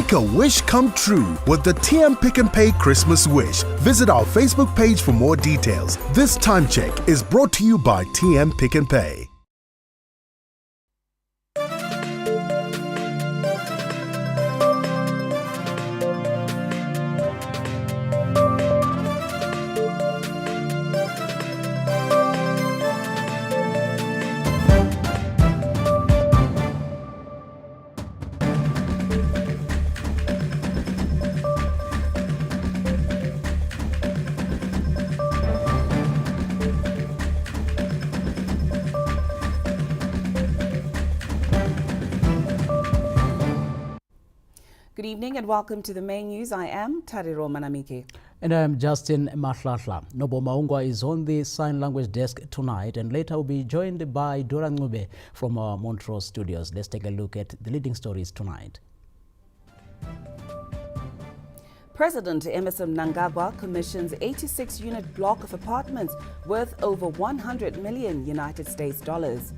Make a wish come true with the TM Pick and Pay Christmas Wish. Visit our Facebook page for more details. This time check is brought to you by TM Pick and Pay. Good evening and welcome to the main news. I am Tariro Manamiki. And I'm Justin Mahlahla. Nobo Maungwa is on the sign language desk tonight and later will be joined by Dora Ngube from our Montrose studios. Let's take a look at the leading stories tonight. President Emmerson Mnangagwa commissions 86-unit block of apartments worth over 100 million United States dollars.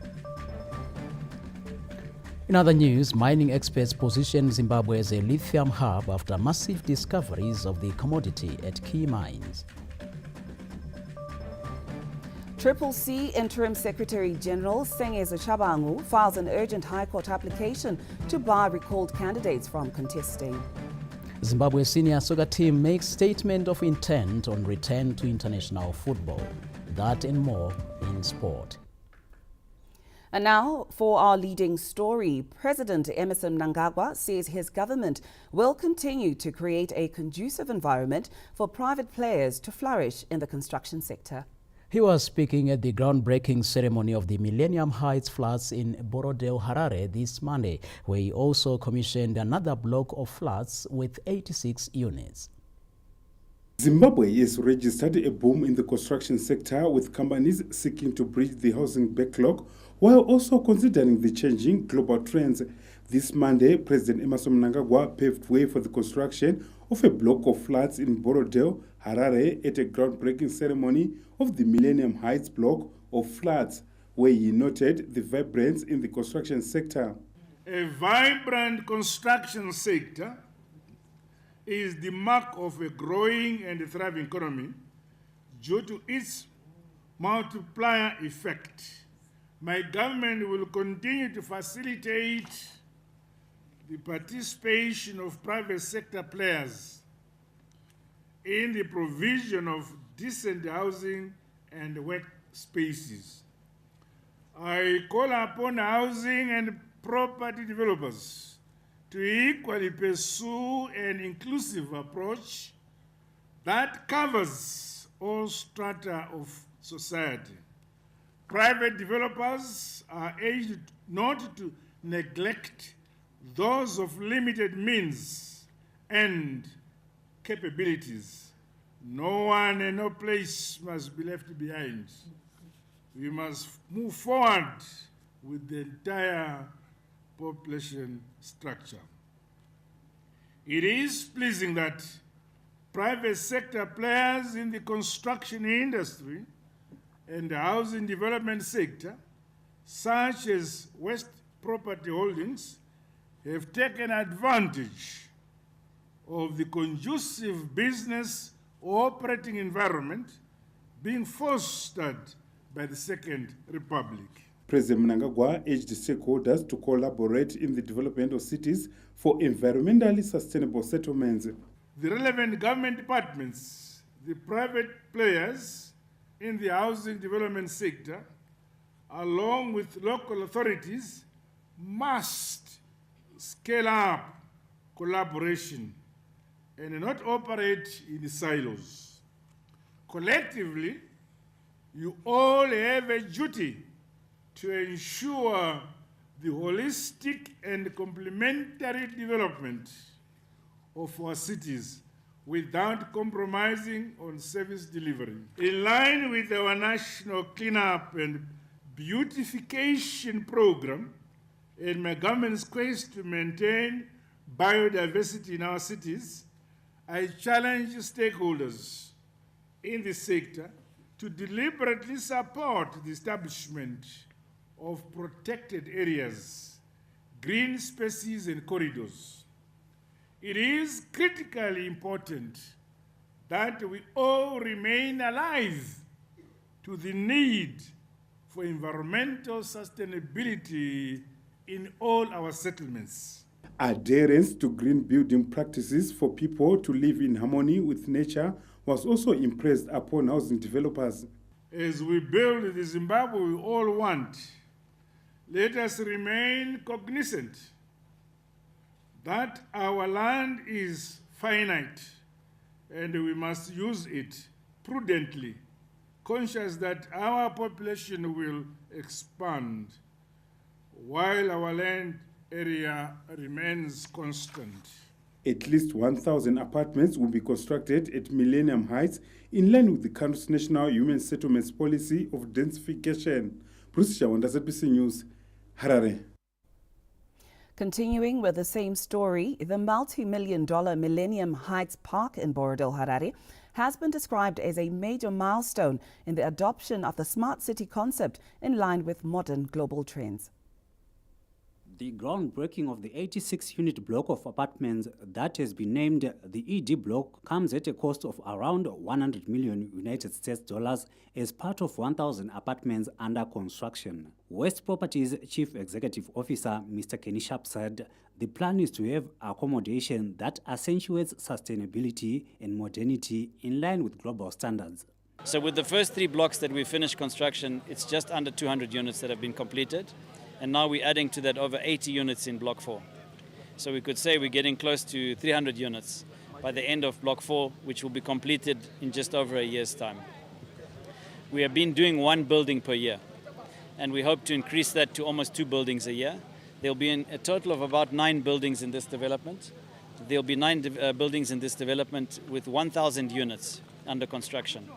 In other news, mining experts position Zimbabwe as a lithium hub after massive discoveries of the commodity at key mines. Triple C Interim Secretary General Sengeza Chabangu files an urgent High Court application to bar recalled candidates from contesting. Zimbabwe senior soccer team makes statement of intent on return to international football. That and more in sport. And now for our leading story. President Emmerson Mnangagwa says his government will continue to create a conducive environment for private players to flourish in the construction sector. He was speaking at the groundbreaking ceremony of the Millennium Heights flats in Borodale, Harare this Monday, where he also commissioned another block of flats with 86 units. Zimbabwe has registered a boom in the construction sector, with companies seeking to bridge the housing backlog while also considering the changing global trends. This Monday, President Emmerson Mnangagwa paved way for the construction of a block of flats in Borodale, Harare, at a groundbreaking ceremony of the Millennium Heights block of flats, where he noted the vibrance in the construction sector. A vibrant construction sector is the mark of a growing and thriving economy due to its multiplier effect. My government will continue to facilitate the participation of private sector players in the provision of decent housing and workspaces. I call upon housing and property developers to equally pursue an inclusive approach that covers all strata of society. Private developers are urged not to neglect those of limited means and capabilities. No one and no place must be left behind. We must move forward with the entire population structure. It is pleasing that private sector players in the construction industry and the housing development sector, such as West Property Holdings, have taken advantage of the conducive business operating environment being fostered by the Second Republic. President Mnangagwa urged stakeholders to collaborate in the development of cities for environmentally sustainable settlements. The relevant government departments, the private players in the housing development sector, along with local authorities, must scale up collaboration and not operate in silos. Collectively, you all have a duty to ensure the holistic and complementary development of our cities without compromising on service delivery. In line with our national cleanup and beautification program and my government's quest to maintain biodiversity in our cities, I challenge stakeholders in the sector to deliberately support the establishment of protected areas, green spaces and corridors. It is critically important that we all remain alive to the need for environmental sustainability in all our settlements. Adherence to green building practices for people to live in harmony with nature was also impressed upon housing developers. As we build the Zimbabwe we all want, let us remain cognizant that our land is finite and we must use it prudently, conscious that our population will expand while our land area remains constant. At least 1,000 apartments will be constructed at Millennium Heights in line with the country's national human settlements policy of densification. Bruce Chawanda, ZBC News, Harare. Continuing with the same story, the multi-million-dollar Millennium Heights Park in Borodale, Harare, has been described as a major milestone in the adoption of the smart city concept in line with modern global trends. The groundbreaking of the 86-unit block of apartments that has been named the ED block comes at a cost of around 100 million United States dollars as part of 1,000 apartments under construction. West Properties Chief Executive Officer Mr. Kenny Sharp said the plan is to have accommodation that accentuates sustainability and modernity in line with global standards. So with the first 3 blocks that we finished construction, it's just under 200 units that have been completed. And now we're adding to that over 80 units in Block 4. So we could say we're getting close to 300 units by the end of Block 4, which will be completed in just over a year's time. We have been doing 1 building per year, and we hope to increase that to almost 2 buildings a year. There'll be a total of about 9 buildings in this development. There'll be 9 buildings in this development with 1,000 units under construction.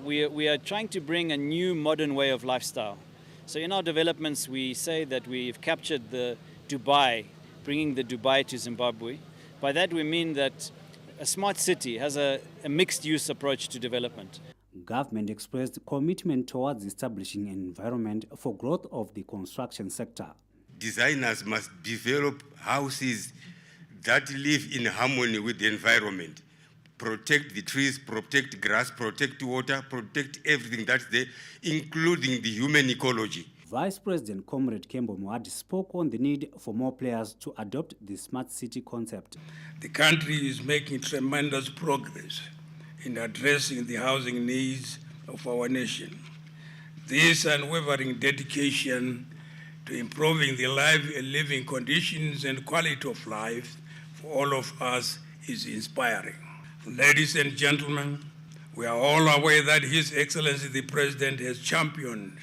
We are trying to bring a new modern way of lifestyle. So in our developments, we say that we've captured the Dubai, bringing the Dubai to Zimbabwe. By that we mean that a smart city has a mixed-use approach to development. Government expressed commitment towards establishing an environment for growth of the construction sector. Designers must develop houses that live in harmony with the environment. Protect the trees, protect grass, protect water, protect everything that's there, including the human ecology. Vice President Comrade Kembo Mwadi spoke on the need for more players to adopt the smart city concept. The country is making tremendous progress in addressing the housing needs of our nation. This unwavering dedication to improving the living conditions and quality of life for all of us is inspiring. Ladies and gentlemen, we are all aware that His Excellency the President has championed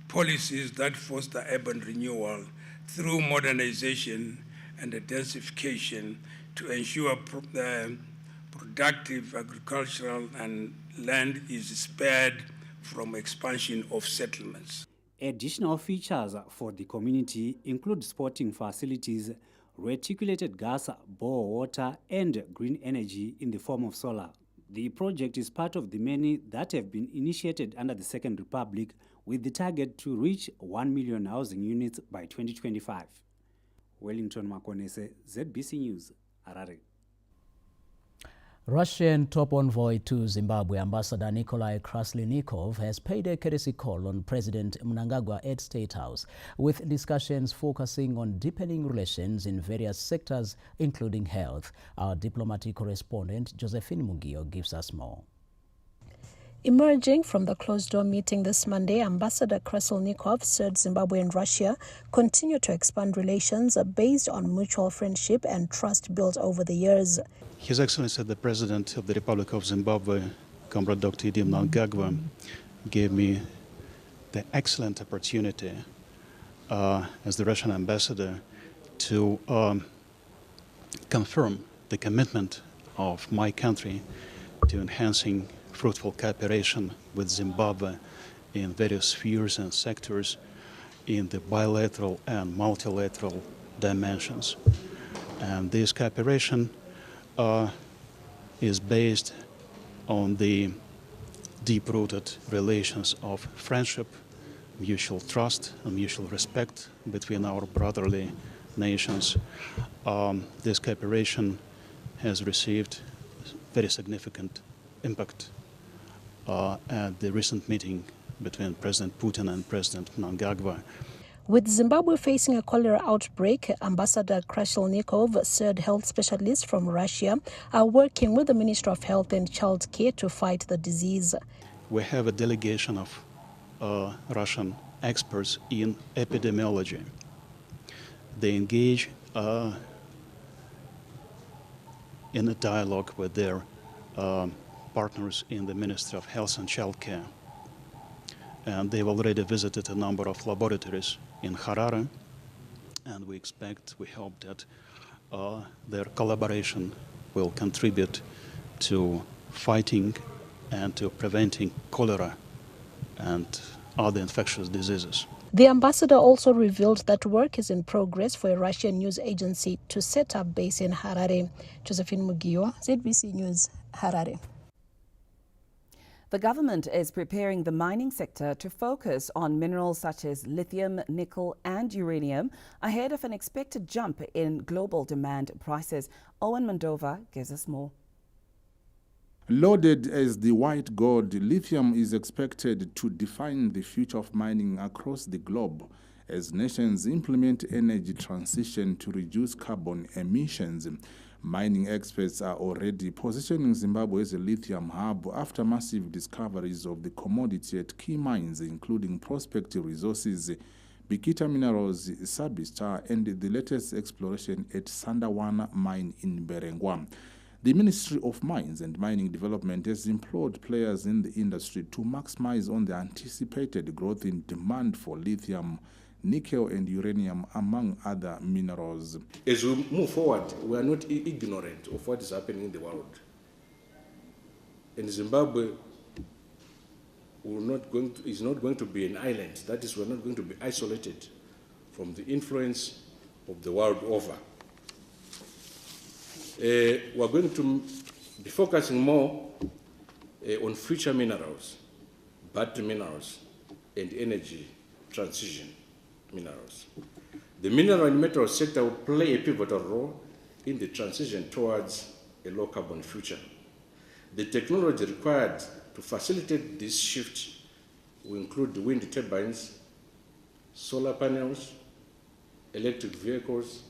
policies that foster urban renewal through modernization and densification to ensure productive agricultural and land is spared from expansion of settlements. Additional features for the community include sporting facilities, reticulated gas, bore water, and green energy in the form of solar. The project is part of the many that have been initiated under the Second Republic with the target to reach 1 million housing units by 2025. Wellington Makonese, ZBC News, Harare. Russian top envoy to Zimbabwe, Ambassador Nikolai Kraslenikov, has paid a courtesy call on President Mnangagwa at State House, with discussions focusing on deepening relations in various sectors, including health. Our diplomatic correspondent, Josephine Mugio, gives us more. Emerging from the closed-door meeting this Monday, Ambassador Kraslenikov said Zimbabwe and Russia continue to expand relations based on mutual friendship and trust built over the years. His Excellency the President of the Republic of Zimbabwe, Comrade Dr. Idi Mnangagwa, gave me the excellent opportunity as the Russian ambassador to confirm the commitment of my country to enhancing fruitful cooperation with Zimbabwe in various spheres and sectors in the bilateral and multilateral dimensions. And this cooperation is based on the deep-rooted relations of friendship, mutual trust, and mutual respect between our brotherly nations. This cooperation has received very significant impact at the recent meeting between President Putin and President Mnangagwa. With Zimbabwe facing a cholera outbreak, Ambassador Krashelnikov said health specialists from Russia are working with the Ministry of Health and Child Care to fight the disease. We have a delegation of Russian experts in epidemiology. They engage in a dialogue with their partners in the Ministry of Health and Child Care. And they've already visited a number of laboratories in Harare, and we hope that their collaboration will contribute to fighting and to preventing cholera and other infectious diseases. The ambassador also revealed that work is in progress for a Russian news agency to set up base in Harare. Josephine Mugiwa, ZBC News, Harare. The government is preparing the mining sector to focus on minerals such as lithium, nickel and uranium ahead of an expected jump in global demand prices. Owen Mandova gives us more. Loaded as the white gold, lithium is expected to define the future of mining across the globe as nations implement energy transition to reduce carbon emissions. Mining experts are already positioning Zimbabwe as a lithium hub after massive discoveries of the commodity at key mines, including prospective resources, Bikita Minerals, Sabistar, and the latest exploration at Sandawana mine in Berengwa. The Ministry of Mines and Mining Development has implored players in the industry to maximize on the anticipated growth in demand for lithium, nickel and uranium, among other minerals. As we move forward, we are not ignorant of what is happening in the world. And Zimbabwe is not going to be an island. That is, we're not going to be isolated from the influence of the world over. We're going to be focusing more on future minerals, battery minerals, and energy transition minerals. The mineral and metal sector will play a pivotal role in the transition towards a low-carbon future. The technology required to facilitate this shift will include wind turbines, solar panels, electric vehicles,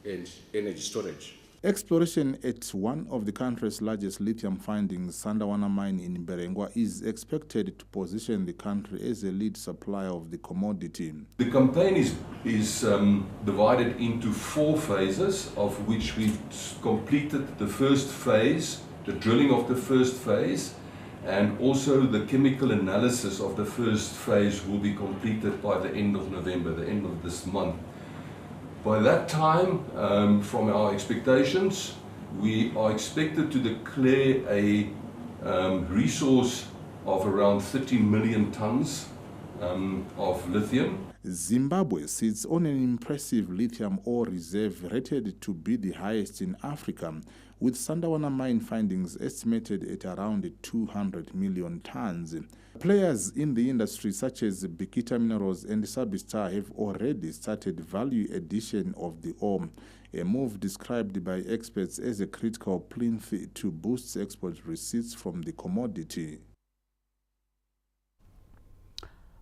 and energy storage. Exploration at one of the country's largest lithium findings, Sandawana mine in Berengwa, is expected to position the country as a lead supplier of the commodity. The campaign is divided into 4 phases, of which we've completed the first phase, the drilling of the first phase, and also the chemical analysis of the first phase will be completed by the end of November, the end of this month. By that time, from our expectations, we are expected to declare a resource of around 30 million tons of lithium. Zimbabwe sits on an impressive lithium ore reserve rated to be the highest in Africa, with Sandawana mine findings estimated at around 200 million tons. Players in the industry such as Bikita Minerals and Sabistar have already started value addition of the ore, a move described by experts as a critical plinth to boost export receipts from the commodity.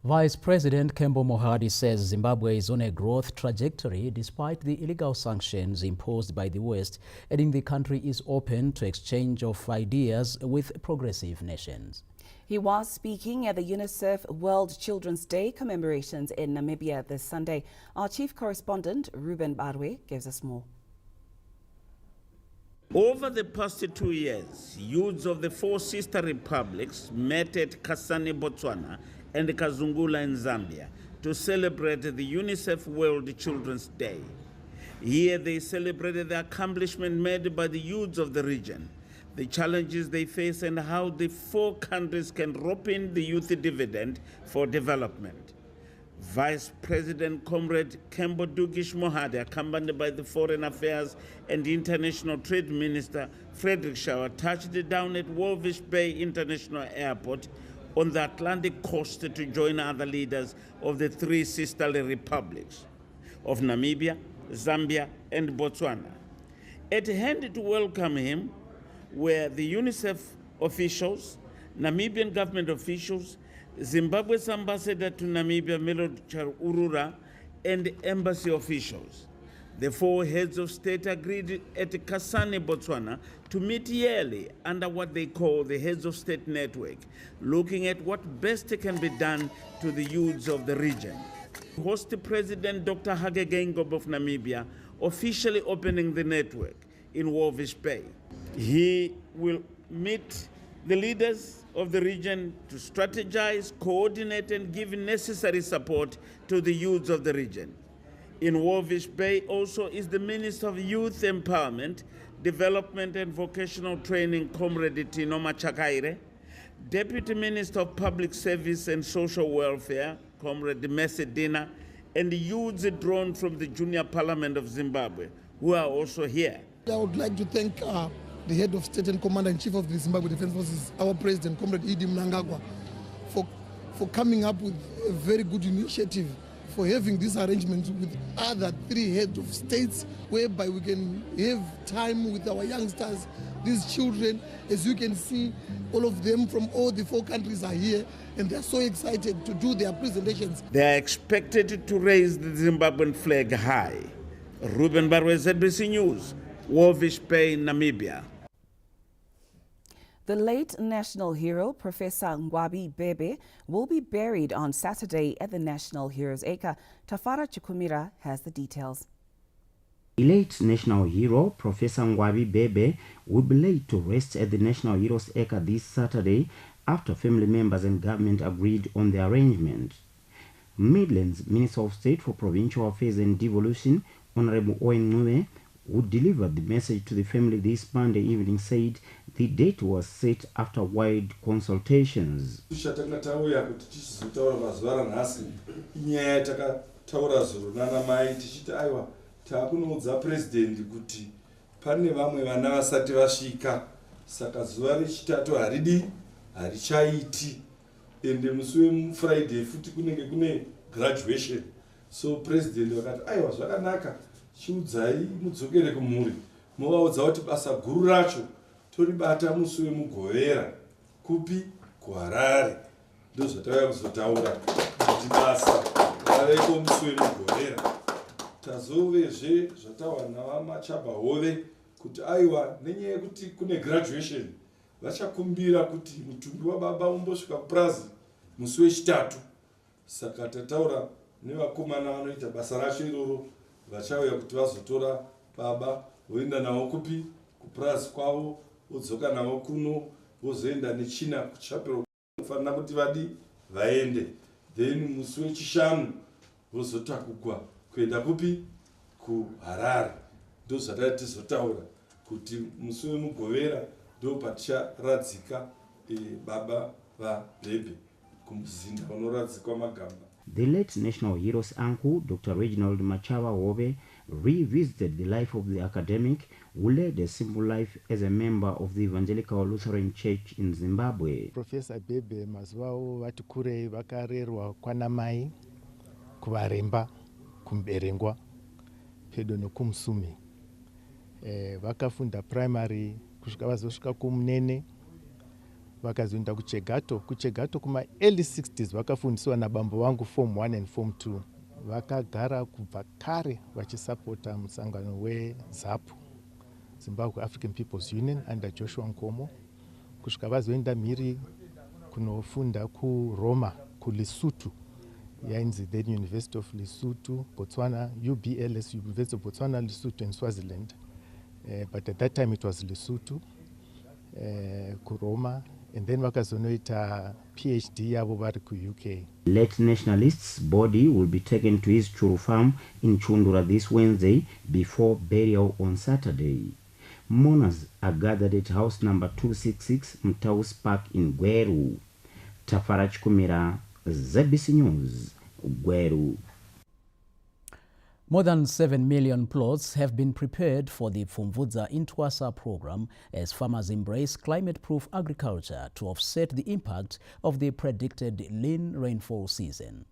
Vice President Kembo Mohadi says Zimbabwe is on a growth trajectory despite the illegal sanctions imposed by the West, adding the country is open to exchange of ideas with progressive nations. He was speaking at the UNICEF World Children's Day commemorations in Namibia this Sunday. Our chief correspondent, Ruben Barwe, gives us more. Over the past 2 years, youths of the 4 sister republics met at Kasane, Botswana, and Kazungula in Zambia to celebrate the UNICEF World Children's Day. Here they celebrated the accomplishment made by the youths of the region, the challenges they face, and how the 4 countries can rope in the youth dividend for development. Vice President Comrade Kembo Dugish Mohadi, accompanied by the Foreign Affairs and International Trade Minister Frederick Shaw, touched down at Walvis Bay International Airport on the Atlantic coast to join other leaders of the 3 sisterly republics of Namibia, Zambia, and Botswana. At hand to welcome him were the UNICEF officials, Namibian government officials, Zimbabwe's ambassador to Namibia, Melody Urura, and embassy officials. The four heads of state agreed at Kasane, Botswana, to meet yearly under what they call the Heads of State Network, looking at what best can be done to the youths of the region. Host President Dr. Hage Geingob of Namibia officially opening the network in Walvis Bay. He will meet the leaders of the region to strategize, coordinate, and give necessary support to the youths of the region. In Walvis Bay also is the Minister of Youth Empowerment, Development and Vocational Training, Comrade Tinoma Chakaire, Deputy Minister of Public Service and Social Welfare, Comrade Mesedina, and the youths drawn from the Junior Parliament of Zimbabwe, who are also here. I would like to thank the head of state and commander-in-chief of the Zimbabwe Defense Forces, our president, Comrade Idi Mnangagwa, for coming up with a very good initiative, for having this arrangement with other three heads of states, whereby we can have time with our youngsters, these children. As you can see, all of them from all the four countries are here, and they're so excited to do their presentations. They are expected to raise the Zimbabwean flag high. Ruben Barwe, ZBC News, Walvis Bay, Namibia. The late national hero, Professor Ngwabi Bebe, will be buried on Saturday at the National Heroes Acre. Tafara Chukumira has the details. The late national hero, Professor Ngwabi Bebe, will be laid to rest at the National Heroes Acre this Saturday after family members and government agreed on the arrangement. Midlands Minister of State for Provincial Affairs and Devolution, Honorable Owen Ngube, who delivered the message to the family this Monday evening, said the date was set after wide consultations. Takunoudza president kuti pane vamwe vana vasati vasvika, saka zuva rechitatu haridi harichaiti, ende musi weFriday futi kunenge kune graduation. So president vakati aiwa zvakanaka, chiudzai mudzokere kumhuri, movaudza kuti basa guru racho toribata musi wemugovera. Kupi? kuHarare. Ndozvatauya kuzotaura kuti basa raveko musi wemugovera. Tazovezve zvataura navamachaba hove kuti aiwa nenyaya yekuti kune graduation vachakumbira kuti mutumbi wababa umbosvika kupurazi musi wechitatu. Saka tataura nevakomana vanoita basa racho iroro, vachauya kuti vazotora baba voenda navo kupi? Kupurazi kwavo, vodzoka navo kuno, vozoenda nechina kuchapelo kufanira kuti vadi vaende. Then musi wechishanu vozotakugwa kuenda kupi? kuHarare. Ndozvatati tizotaura kuti musi wemugovera ndo paticharadzika baba vaBhebhe kumuzinda unoradzikwa Magamba. The late national hero's uncle, Dr. Reginald Machava Hove, revisited the life of the academic who led a simple life as a member of the Evangelical Lutheran Church in Zimbabwe. Professor Bebe mazuvawo vati kurei vakarerwa kwanamai kuvaremba kumberengwa pedo nokumusumi. Vakafunda primary kusvika vazosvika kumunene, vakazoenda kuchegato kuma early 60s vakafundiswa nabambo vangu form 1 and form 2. Vakagara kubva kare vachisapota musangano weZAPU, Zimbabwe African People's Union, under Joshua Nkomo, kusvika vazoenda mhiri kunofunda kuRoma kuLesotho, yainzi then University of Lesotho, Botswana, UBLS, University of Botswana, Lesotho and Swaziland. But at that time it was Lesotho, kuRoma, and then vakazonoita PhD yavo vari kuUK. Late nationalists' body will be taken to his Churu farm in Chundura this Wednesday before burial on Saturday. Mourners are gathered at house number 266 Mtaus Park in Gweru. Tafara Chukumira, ZBC News, Gweru. More than 7 million plots have been prepared for the Fumvudza Intwasa program as farmers embrace climate-proof agriculture to offset the impact of the predicted lean rainfall season.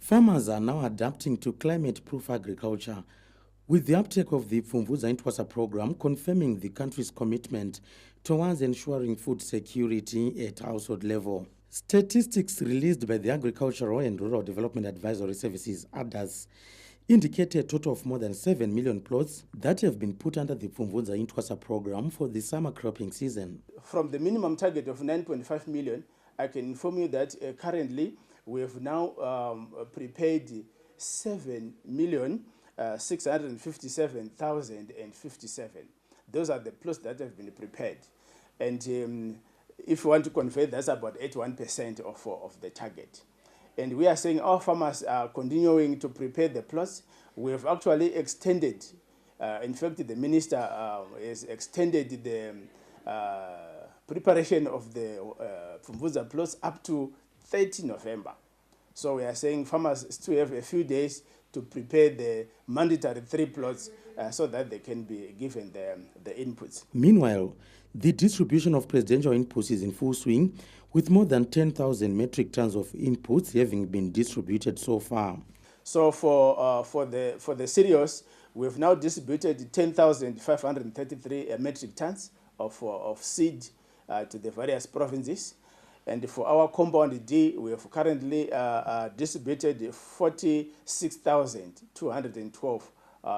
Farmers are now adapting to climate-proof agriculture, with the uptake of the Pfumvudza Intwasa program confirming the country's commitment towards ensuring food security at household level. Statistics released by the Agricultural and Rural Development Advisory Services, ADAS, indicate a total of more than 7 million plots that have been put under the Pfumvudza Intwasa program for the summer cropping season. From the minimum target of 9.5 million, I can inform you that currently we have now prepared 7,657,057. Those are the plots that have been prepared. And if you want to convert, that's about 81% of the target. And we are saying our farmers are continuing to prepare the plots. We have actually extended, in fact, the minister has extended the preparation of the Pfumvudza plots up to 30 November. So we are saying farmers still have a few days to prepare the mandatory 3 plots so that they can be given the inputs. Meanwhile, the distribution of presidential inputs is in full swing, with more than 10,000 metric tons of inputs having been distributed so far. So for the cereals, we've now distributed 10,533 metric tons of seed to the various provinces. And for our compound D, we have currently distributed 46,212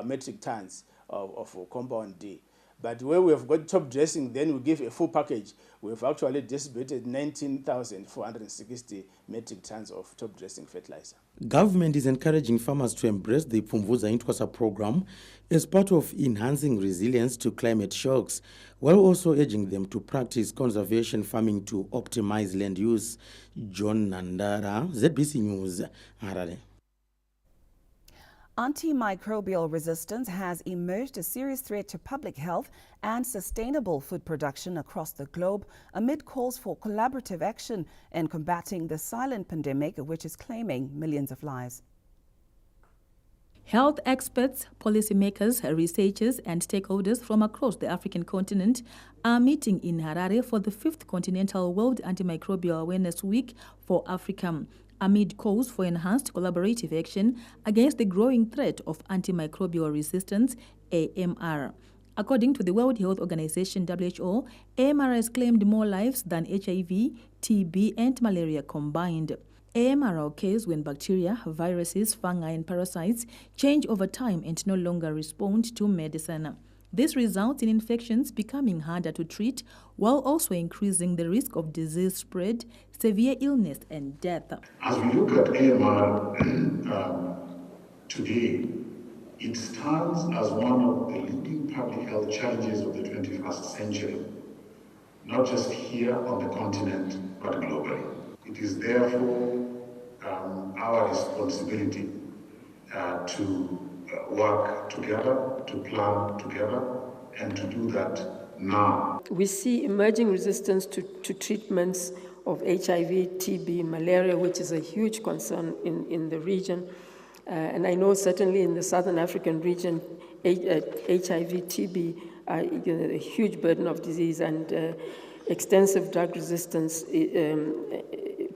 metric tons of compound D. But where we have got top dressing, then we give a full package. We have actually distributed 19,460 metric tons of top dressing fertilizer. Government is encouraging farmers to embrace the Pfumvudza Intwasa program as part of enhancing resilience to climate shocks, while also urging them to practice conservation farming to optimize land use. John Nandara, ZBC News, Harare. Antimicrobial resistance has emerged a serious threat to public health and sustainable food production across the globe amid calls for collaborative action in combating the silent pandemic, which is claiming millions of lives. Health experts, policymakers, researchers and stakeholders from across the African continent are meeting in Harare for the 5th Continental World Antimicrobial Awareness Week for Africa, amid calls for enhanced collaborative action against the growing threat of antimicrobial resistance, AMR. According to the World Health Organization, WHO, AMR has claimed more lives than HIV, TB and malaria combined. AMR occurs when bacteria, viruses, fungi and parasites change over time and no longer respond to medicine. This results in infections becoming harder to treat while also increasing the risk of disease spread, severe illness and death. As we look at AMR today, it stands as one of the leading public health challenges of the 21st century, not just here on the continent, but globally. It is therefore our responsibility to work together, to plan together, and to do that now. We see emerging resistance to treatments of HIV, TB, malaria, which is a huge concern in the region. And I know certainly in the Southern African region, HIV, TB are a huge burden of disease, and extensive drug resistance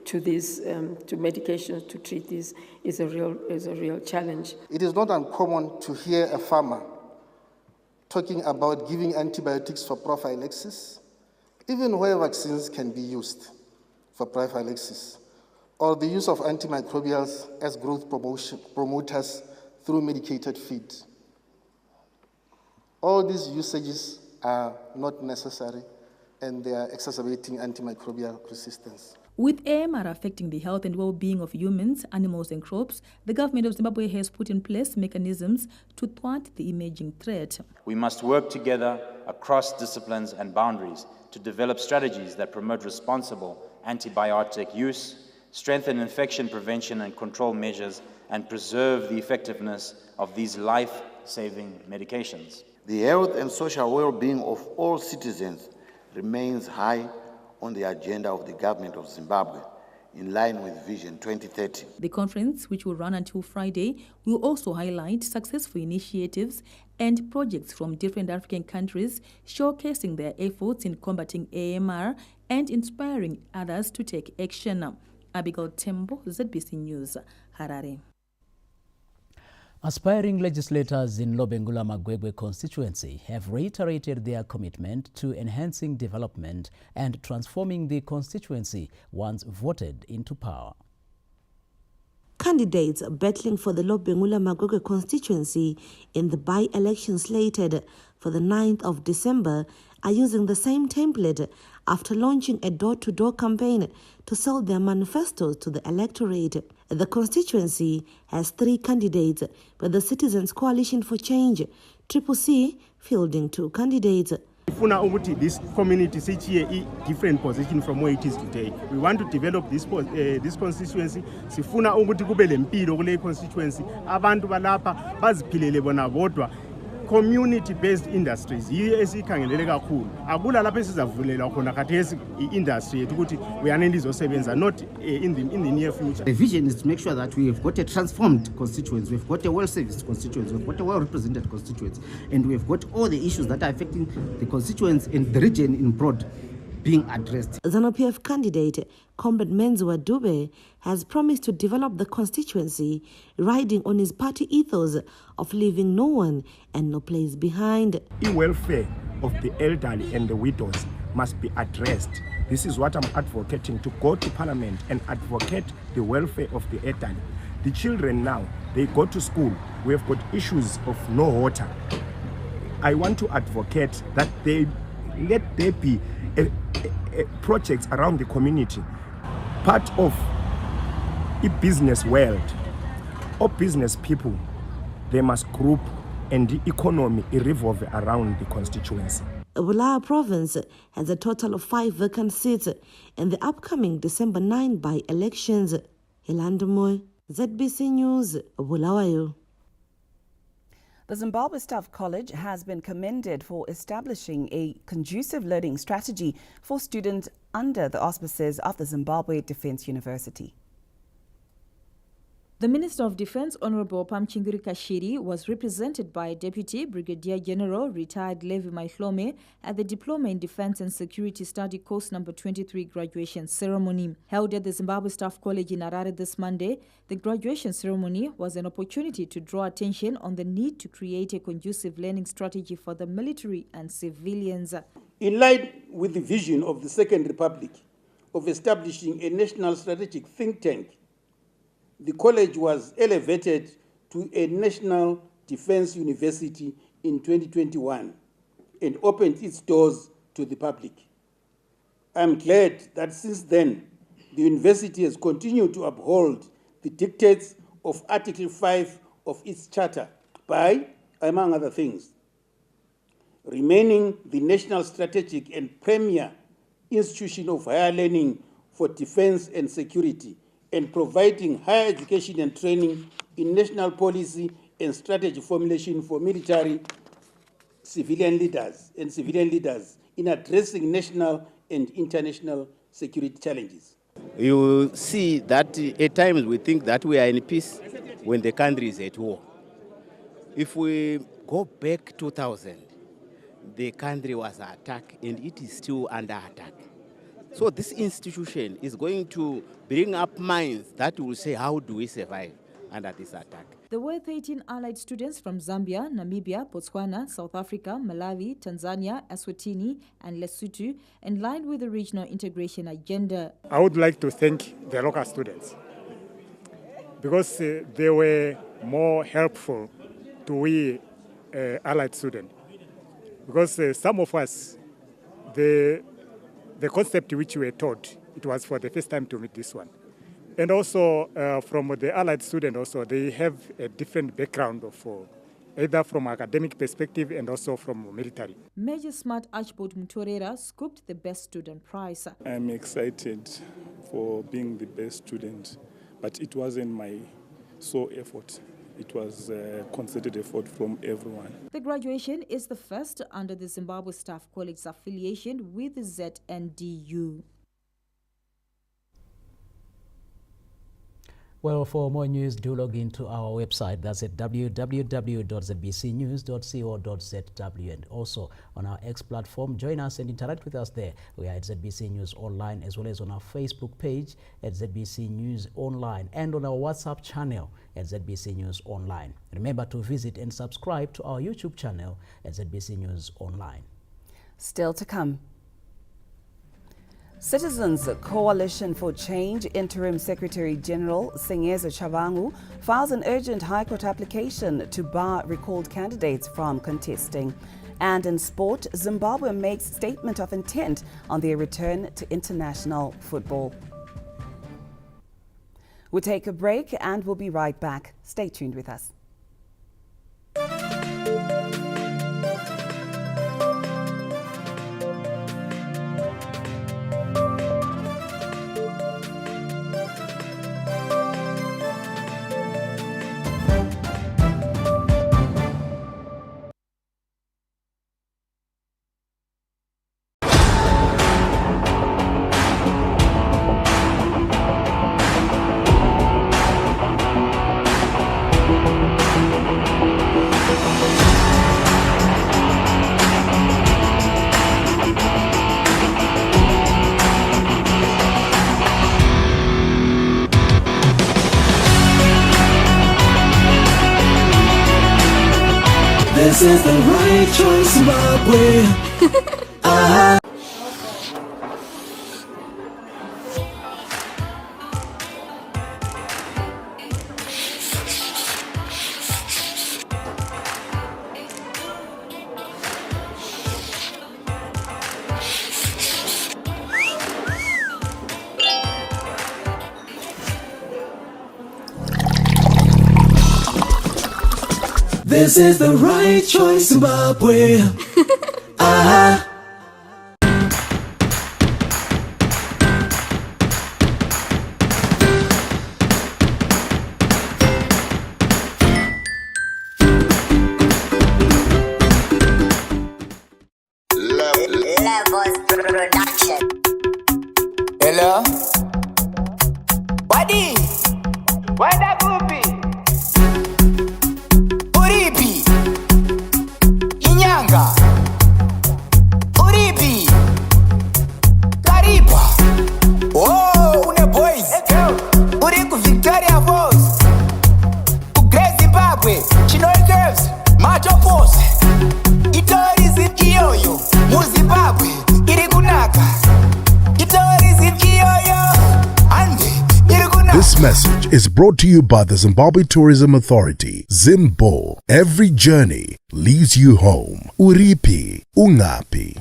to these to medications to treat these is a real challenge. It is not uncommon to hear a farmer talking about giving antibiotics for prophylaxis, even where vaccines can be used for prophylaxis, or the use of antimicrobials as growth promoters through medicated feed. All these usages are not necessary, and they are exacerbating antimicrobial resistance. With AMR affecting the health and well-being of humans, animals and crops, the government of Zimbabwe has put in place mechanisms to thwart the emerging threat. We must work together across disciplines and boundaries to develop strategies that promote responsible antibiotic use, strengthen infection prevention and control measures, and preserve the effectiveness of these life-saving medications. The health and social well-being of all citizens remains high on the agenda of the government of Zimbabwe, in line with Vision 2030. The conference, which will run until Friday, will also highlight successful initiatives and projects from different African countries, showcasing their efforts in combating AMR and inspiring others to take action. Abigail Tembo, ZBC News, Harare. Aspiring legislators in Lobengula Magwegwe constituency have reiterated their commitment to enhancing development and transforming the constituency once voted into power. Candidates battling for the Lobengula Magwegwe constituency in the by-election slated for the 9th of December are using the same template after launching a door-to-door campaign to sell their manifestos to the electorate. The constituency has 3 candidates, with the Citizens Coalition for Change, Triple C, fielding 2 candidates. This community sits here in different position from where it is today. We want to develop this constituency. Sifuna ukuthi kube lempilo kule constituency. Abantu balapha baziphilele bona bodwa. Community-based industries yiyo esikhangelele kakhulu. Akula lapha esizavulela khona khathesi i-industry yethu ukuthi uyanele izosebenza not in the near future. The vision is to make sure that we have got a transformed constituency, we've got a well-serviced constituency, we've got a well-represented constituency, and we've got all the issues that are affecting the constituency and the region in broad being addressed. ZANU-PF candidate Comrade Menziwa Dube has promised to develop the constituency, riding on his party ethos of leaving no one and no place behind. The welfare of the elderly and the widows must be addressed. This is what I'm advocating, to go to Parliament and advocate the welfare of the elderly. The children now, they go to school. We have got issues of no water. I want to advocate that let there be projects around the community, part of the business world or business people. They must group and the economy revolve around the constituency. Bulawayo province has a total of 5 vacant seats in the upcoming December 9 by-elections. Elandimoy, ZBC News, Bulawayo. The Zimbabwe Staff College has been commended for establishing a conducive learning strategy for students under the auspices of the Zimbabwe Defence University. The Minister of Defence, Honorable Pamchingiri Kashiri, was represented by Deputy Brigadier General retired Levi Maihlome at the Diploma in Defence and Security Study Course No. 23 graduation ceremony. Held at the Zimbabwe Staff College in Harare this Monday, the graduation ceremony was an opportunity to draw attention on the need to create a conducive learning strategy for the military and civilians. In line with the vision of the Second Republic of establishing a national strategic think tank, the college was elevated to a national defense university in 2021 and opened its doors to the public. I am glad that since then, the university has continued to uphold the dictates of Article 5 of its charter by, among other things, remaining the national strategic and premier institution of higher learning for defense and security, and providing higher education and training in national policy and strategy formulation for military, civilian leaders in addressing national and international security challenges. You see that at times we think that we are in peace when the country is at war. If we go back 2000, the country was attacked and it is still under attack. So this institution is going to bring up minds that will say, how do we survive under this attack? There were 13 allied students from Zambia, Namibia, Botswana, South Africa, Malawi, Tanzania, Eswatini, and Lesotho, in line with the regional integration agenda. I would like to thank the local students because they were more helpful to we allied students. Because some of us, the concept which we were taught, it was for the first time to meet this one. And also from the allied student also, they have a different background of either from academic perspective and also from military. Major Smart Archibald Mutorera scooped the best student prize. I'm excited for being the best student, but it wasn't my sole effort. It was a concerted effort from everyone. The graduation is the first under the Zimbabwe Staff College's affiliation with the ZNDU. Well, for more news, do log into our website. That's at www.zbcnews.co.zw, and also on our X platform. Join us and interact with us there. We are at ZBC News Online, as well as on our Facebook page at ZBC News Online, and on our WhatsApp channel at ZBC News Online. Remember to visit and subscribe to our YouTube channel at ZBC News Online. Still to come. Citizens Coalition for Change Interim Secretary General Sengeza Chavangu files an urgent High Court application to bar recalled candidates from contesting. And in sport, Zimbabwe makes statement of intent on their return to international football. We'll take a break and we'll be right back. Stay tuned with us. This is the right choice, Zimbabwe. This is the right choice, Zimbabwe. Levels Production. Hello? Wadi? Wanda Gupi? Uripi? Inyanga? Uripi? Karipa? Oh, une boys. Uriku Victoria Falls. Ugre Zimbabwe. Chinoi Girls. Macho Force. Itori Zimbabwe. Muzimbabwe. Irikunaka. Itori Zimbabwe. Ande. This message is brought to you by the Zimbabwe Tourism Authority. Zimbo. Every journey leads you home. Uripi. Ungapi.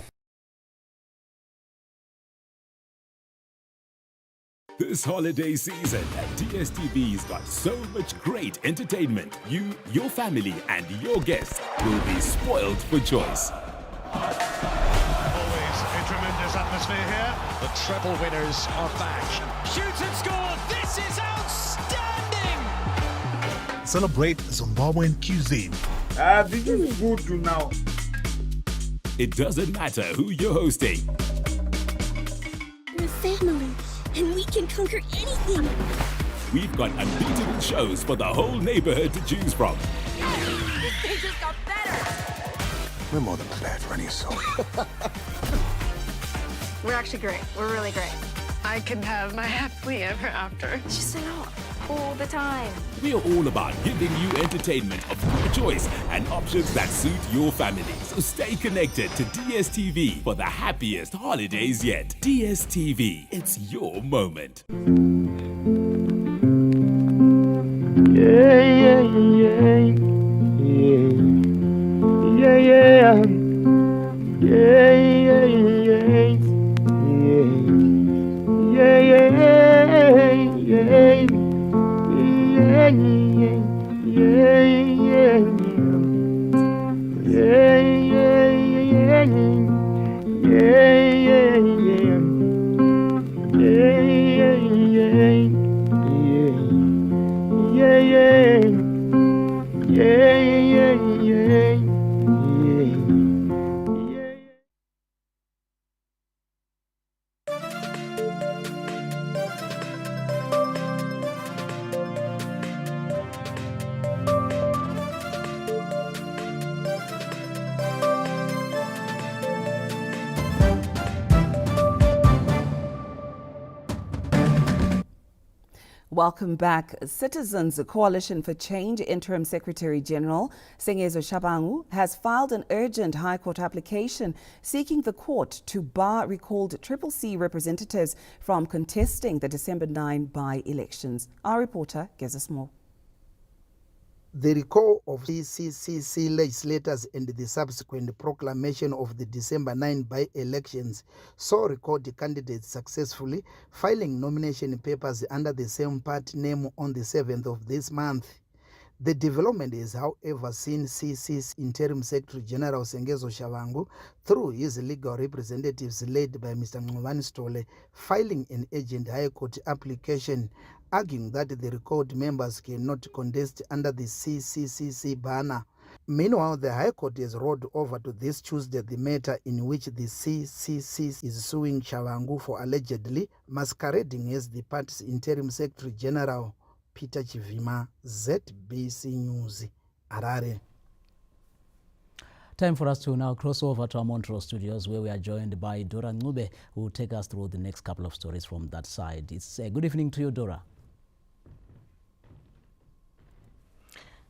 This holiday season at DSTV's got so much great entertainment. You, your family, and your guests will be spoiled for choice. Always a tremendous atmosphere here. The treble winners are back. Shoot and score. This is outstanding. Celebrate Zimbabwean cuisine. This is good to now. It doesn't matter who you're hosting. We're family, and we can conquer anything. We've got unbeatable shows for the whole neighborhood to choose from. They just got better. We're more than prepared for any assault. We're actually great. We're really great. I can have my happily ever after. Just out all the time. We're all about giving you entertainment of your choice and options that suit your family. So stay connected to DSTV for the happiest holidays yet. DSTV, it's your moment. Welcome back. Citizens Coalition for Change Interim Secretary General Sengezo Shabangu has filed an urgent High Court application seeking the court to bar recalled CCC representatives from contesting the December 9 by-elections. Our reporter gives us more. The recall of CCC legislators and the subsequent proclamation of the December 9 by-elections saw recalled candidates successfully filing nomination papers under the same party name on the 7th of this month. The development has, however, seen CC's Interim Secretary General Sengezo Shabangu, through his legal representatives led by Mr. Ngubani Stole, filing an urgent High Court application arguing that the recalled members cannot contest under the CCC banner. Meanwhile, the High Court has rolled over to this Tuesday the matter in which the CCC is suing Shabangu for allegedly masquerading as the party's Interim Secretary General. Peter Chivima, ZBC News, Harare. Time for us to now cross over to our Montreal studios, where we are joined by Dora Ngube, who will take us through the next couple of stories from that side. It's good evening to you, Dora.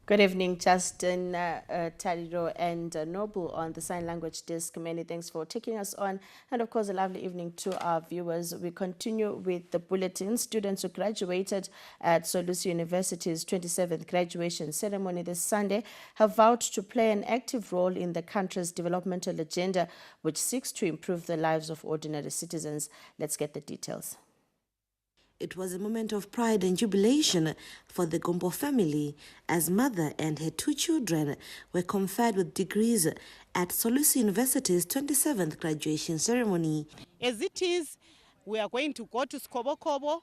Good evening, Justin, Tariro, and Noble on the Sign Language Desk. Many thanks for taking us on. And of course, a lovely evening to our viewers. We continue with the bulletin. Students who graduated at Solusi University's 27th graduation ceremony this Sunday have vowed to play an active role in the country's developmental agenda, which seeks to improve the lives of ordinary citizens. Let's get the details. It was a moment of pride and jubilation for the Gombo family as mother and her two children were conferred with degrees at Solusi University's 27th graduation ceremony. As it is, we are going to go to Skobo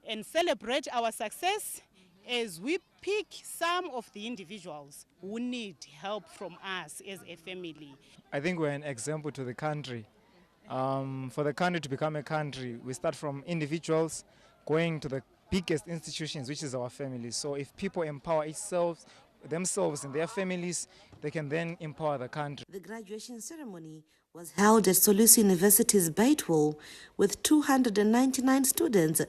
and celebrate our success as we pick some of the individuals who need help from us as a family. I think we're an example to the country. For the country to become a country, we start from individuals going to the biggest institutions, which is our families. So if people empower themselves and their families, they can then empower the country. The graduation ceremony was held at Solusi University's Baitwall, with 299 students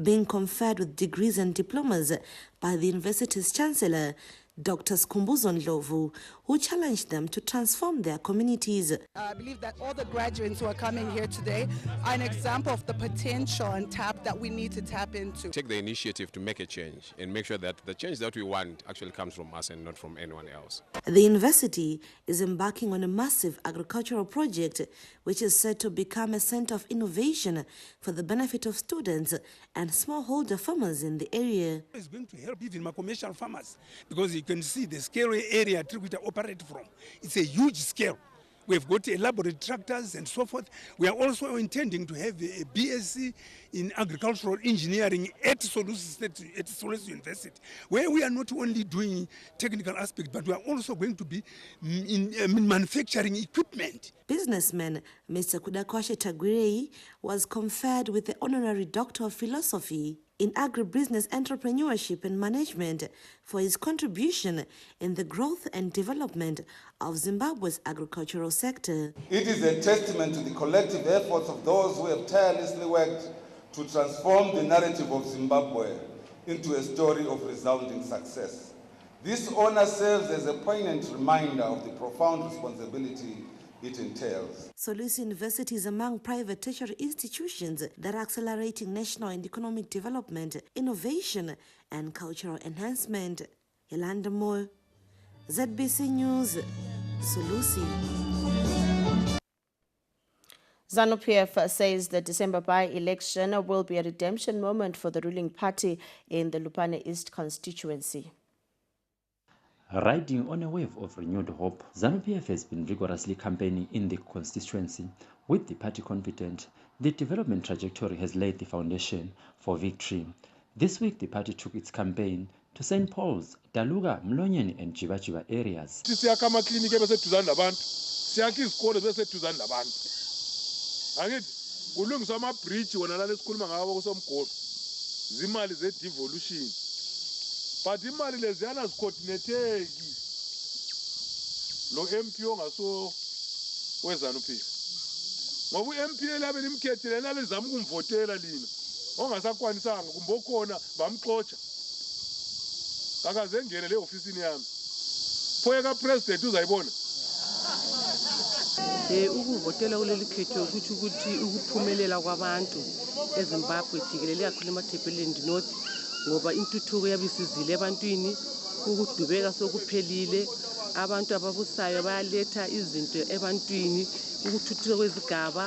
being conferred with degrees and diplomas by the university's chancellor, Dr. Skumbuzo Ndlovu, who challenged them to transform their communities. I believe that all the graduates who are coming here today are an example of the potential and tap that we need to tap into. Take the initiative to make a change and make sure that the change that we want actually comes from us and not from anyone else. The university is embarking on a massive agricultural project which is set to become a center of innovation for the benefit of students and smallholder farmers in the area. It's going to help even my commercial farmers, because you can see the scale area we operate from. It's a huge scale. We've got elaborate tractors and so forth. We are also intending to have a BSc in agricultural engineering at Solusi University, where we are not only doing technical aspects, but we are also going to be in manufacturing equipment. Businessman Mr. Kudakwashe Tagwirei was conferred with the Honorary Doctor of Philosophy in Agribusiness Entrepreneurship and Management for his contribution in the growth and development of Zimbabwe's agricultural sector. It is a testament to the collective efforts of those who have tirelessly worked to transform the narrative of Zimbabwe into a story of resounding success. This honor serves as a poignant reminder of the profound responsibility it entails. Solusi University is among private tertiary institutions that are accelerating national and economic development, innovation, and cultural enhancement. Yolanda Moore, ZBC News, Solusi. ZANU-PF says the December by-election will be a redemption moment for the ruling party in the Lupane East constituency. Riding on a wave of renewed hope, ZANU-PF has been rigorously campaigning in the constituency. With the party confident, the development trajectory has laid the foundation for victory. This week, the party took its campaign to St. Paul's, Daluga, Mlonyeni and Jibajiba areas. But imali leziyana zicoordinateki lo MP ongaso weZANU-PF ngoba uMP labe nimkhethile nalizama ukumvotela lina ongasakwanisanga kumbe okhona bamxotsha kakaze ngene le ofisini yami phoye kapresident uzayibona ukuvotela kuleli khetho kutho ukuthi ukuphumelela kwabantu eZimbabwe jikelele kakhulu emathebeleni north ngoba intuthuko yabisizile ebantwini ukudubeka sokuphelile abantu ababusayo bayaletha izinto ebantwini ukuthuthuka kwezigaba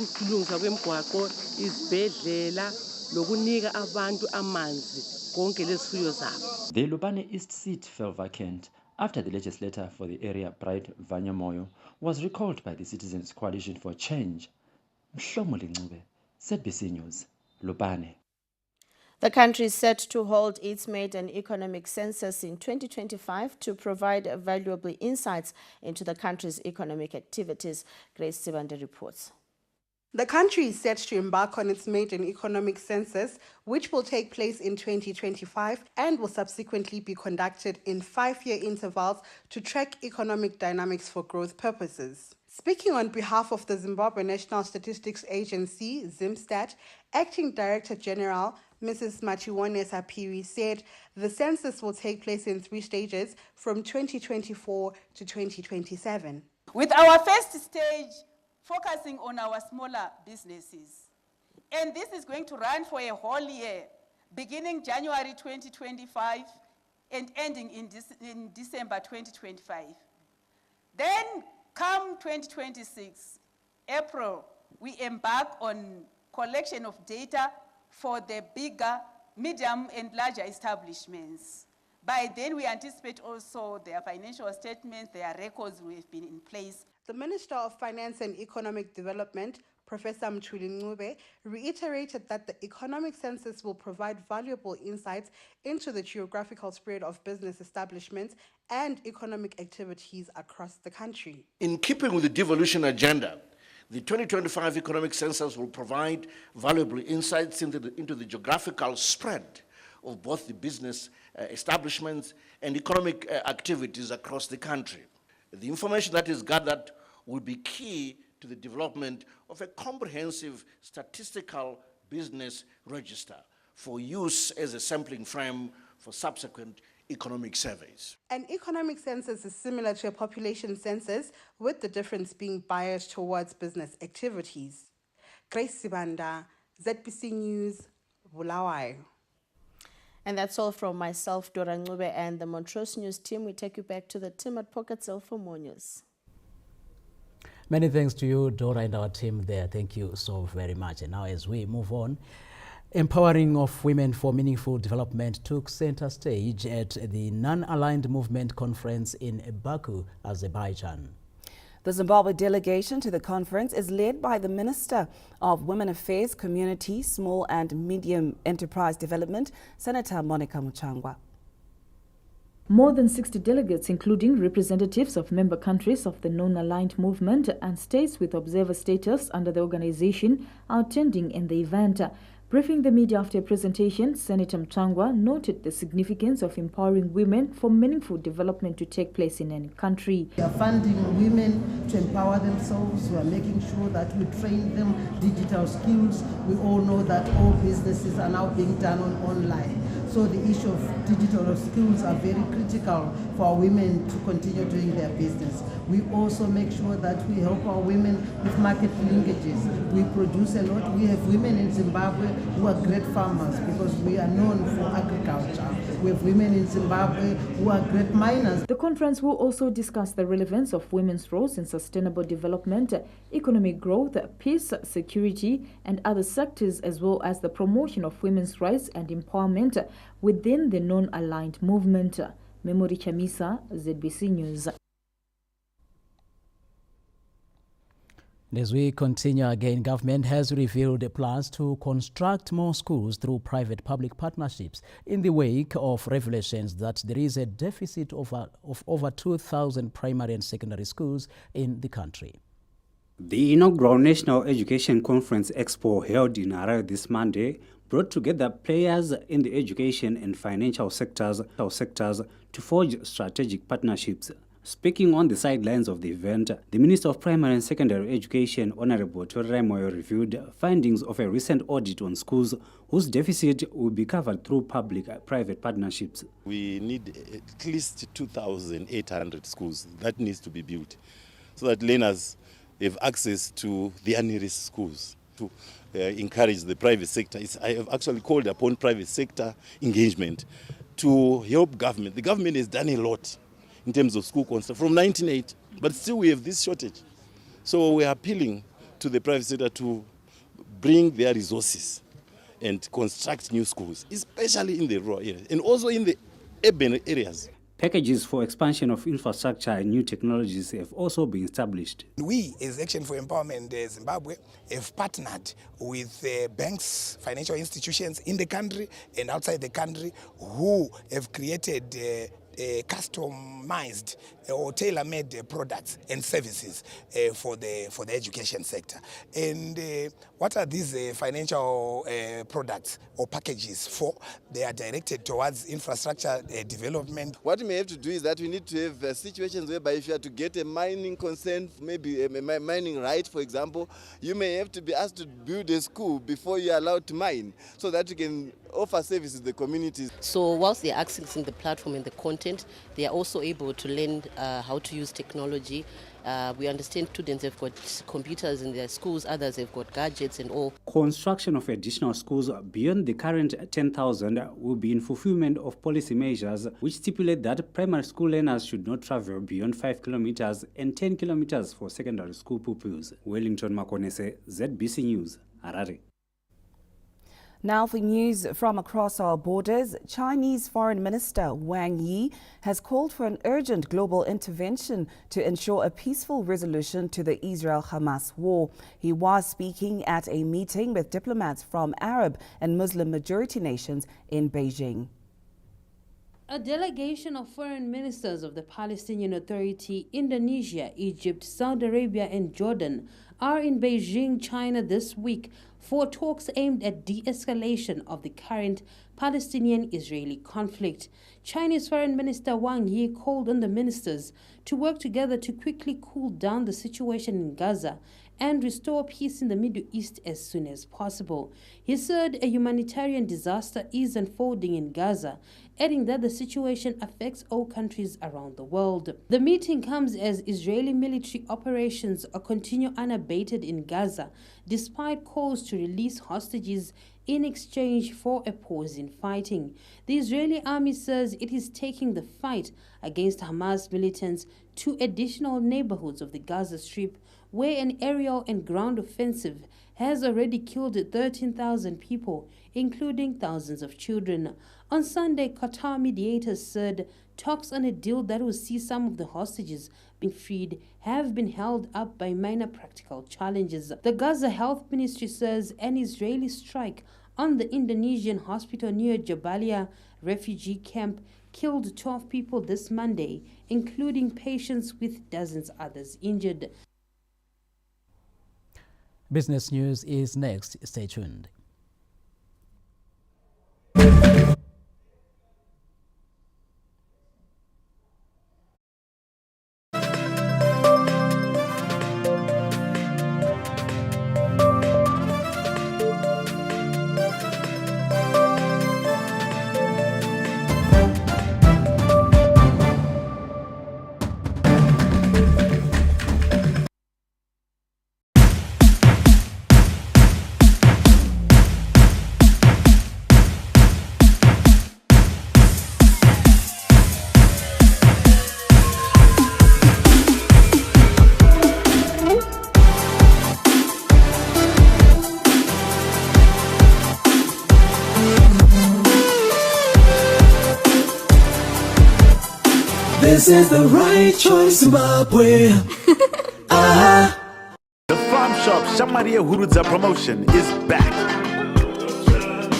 ukulungiswa kwemigwaqo izibhedlela lokunika abantu amanzi konke lezifuyo zabo. The Lubane East seat fell vacant after the legislator for the area, Bright Vanyamoyo, was recalled by the Citizens Coalition for Change. Mhlomo Lingcube, ZBC News, Lubane. The country is set to hold its maiden economic census in 2025 to provide valuable insights into the country's economic activities. Grace Sibande reports. The country is set to embark on its maiden economic census, which will take place in 2025 and will subsequently be conducted in 5-year intervals to track economic dynamics for growth purposes. Speaking on behalf of the Zimbabwe National Statistics Agency, ZimStat, Acting Director General Mrs. Machiwone Sapiri said the census will take place in 3 stages from 2024 to 2027. With our first stage focusing on our smaller businesses. And this is going to run for a whole year, beginning January 2025 and ending in December 2025. Then come 2026, April, we embark on collection of data for the bigger, medium and larger establishments. By then we anticipate also their financial statements, their records will have been in place. The Minister of Finance and Economic Development, Professor Mthuli Ncube, reiterated that the economic census will provide valuable insights into the geographical spread of business establishments and economic activities across the country. In keeping with the devolution agenda, the 2025 economic census will provide valuable insights into the geographical spread of both the business establishments and economic activities across the country. The information that is gathered will be key to the development of a comprehensive statistical business register for use as a sampling frame for subsequent economic surveys. An economic census is similar to a population census, with the difference being biased towards business activities. Grace Sibanda, ZBC News, Bulawayo. And that's all from myself, Dora Ncube, and the Montrose News team. We take you back to the team at Pocket Cell for more news. Many thanks to you, Dora, and our team there. Thank you so very much. And now as we move on, empowering of women for meaningful development took center stage at the Non-Aligned Movement Conference in Baku, Azerbaijan. The Zimbabwe delegation to the conference is led by the Minister of Women Affairs, Community, Small and Medium Enterprise Development, Senator Monica Muchangwa. More than 60 delegates, including representatives of member countries of the Non-Aligned Movement and states with observer status under the organization, are attending in the event. Briefing the media after a presentation, Senator Mchangwa noted the significance of empowering women for meaningful development to take place in any country. We are funding women to empower themselves. We are making sure that we train them digital skills. We all know that all businesses are now being done online. So the issue of digital skills are very critical for our women to continue doing their business. We also make sure that we help our women with market linkages. We produce a lot. We have women in Zimbabwe who are great farmers because we are known for agriculture. We have women in Zimbabwe who are great miners. The conference will also discuss the relevance of women's roles in sustainable development, economic growth, peace, security, and other sectors, as well as the promotion of women's rights and empowerment within the non-aligned movement. Memory Chamisa, ZBC News. As we continue again, government has revealed plans to construct more schools through private-public partnerships in the wake of revelations that there is a deficit of over 2,000 primary and secondary schools in the country. The inaugural National Education Conference Expo held in Harare this Monday brought together players in the education and financial sectors to forge strategic partnerships. Speaking on the sidelines of the event, the Minister of Primary and Secondary Education, Honorable Torre Moyo, reviewed findings of a recent audit on schools whose deficit will be covered through public-private partnerships. We need at least 2,800 schools that needs to be built so that learners have access to their nearest schools. To encourage the private sector, I have actually called upon private sector engagement to help government. The government has done a lot in terms of school construction from 1980, but still we have this shortage. So we are appealing to the private sector to bring their resources and construct new schools, especially in the rural areas and also in the urban areas. Packages for expansion of infrastructure and new technologies have also been established. We, as Action for Empowerment Zimbabwe, have partnered with banks, financial institutions in the country and outside the country who have created customized or tailor-made products and services for the education sector. And what are these financial products or packages for? They are directed towards infrastructure development. What we may have to do is that we need to have situations whereby if you are to get a mining consent, maybe a mining right, for example, you may have to be asked to build a school before you are allowed to mine, so that you can offer services to the communities. So whilst they are accessing the platform and the content, they are also able to learn how to use technology. We understand students have got computers in their schools, others have got gadgets and all. Construction of additional schools beyond the current 10,000 will be in fulfillment of policy measures which stipulate that primary school learners should not travel beyond 5 kilometers and 10 kilometers for secondary school pupils. Wellington Makonese, ZBC News, Harare. Now for news from across our borders, Chinese Foreign Minister Wang Yi has called for an urgent global intervention to ensure a peaceful resolution to the Israel-Hamas war. He was speaking at a meeting with diplomats from Arab and Muslim majority nations in Beijing. A delegation of foreign ministers of the Palestinian Authority, Indonesia, Egypt, Saudi Arabia and Jordan are in Beijing, China this week for talks aimed at de-escalation of the current Palestinian-Israeli conflict. Chinese Foreign Minister Wang Yi called on the ministers to work together to quickly cool down the situation in Gaza and restore peace in the Middle East as soon as possible. He said a humanitarian disaster is unfolding in Gaza, adding that the situation affects all countries around the world. The meeting comes as Israeli military operations continue unabated in Gaza, despite calls to release hostages in exchange for a pause in fighting. The Israeli army says it is taking the fight against Hamas militants to additional neighborhoods of the Gaza Strip, where an aerial and ground offensive has already killed 13,000 people, including thousands of children. On Sunday, Qatar mediators said talks on a deal that will see some of the hostages being freed have been held up by minor practical challenges. The Gaza Health Ministry says an Israeli strike on the Indonesian hospital near Jabalia refugee camp killed 12 people this Monday, including patients with dozens others injured. Business News is next. Stay tuned. This is the right choice, Zimbabwe. The farm shop Shamaria Hurudza promotion is back.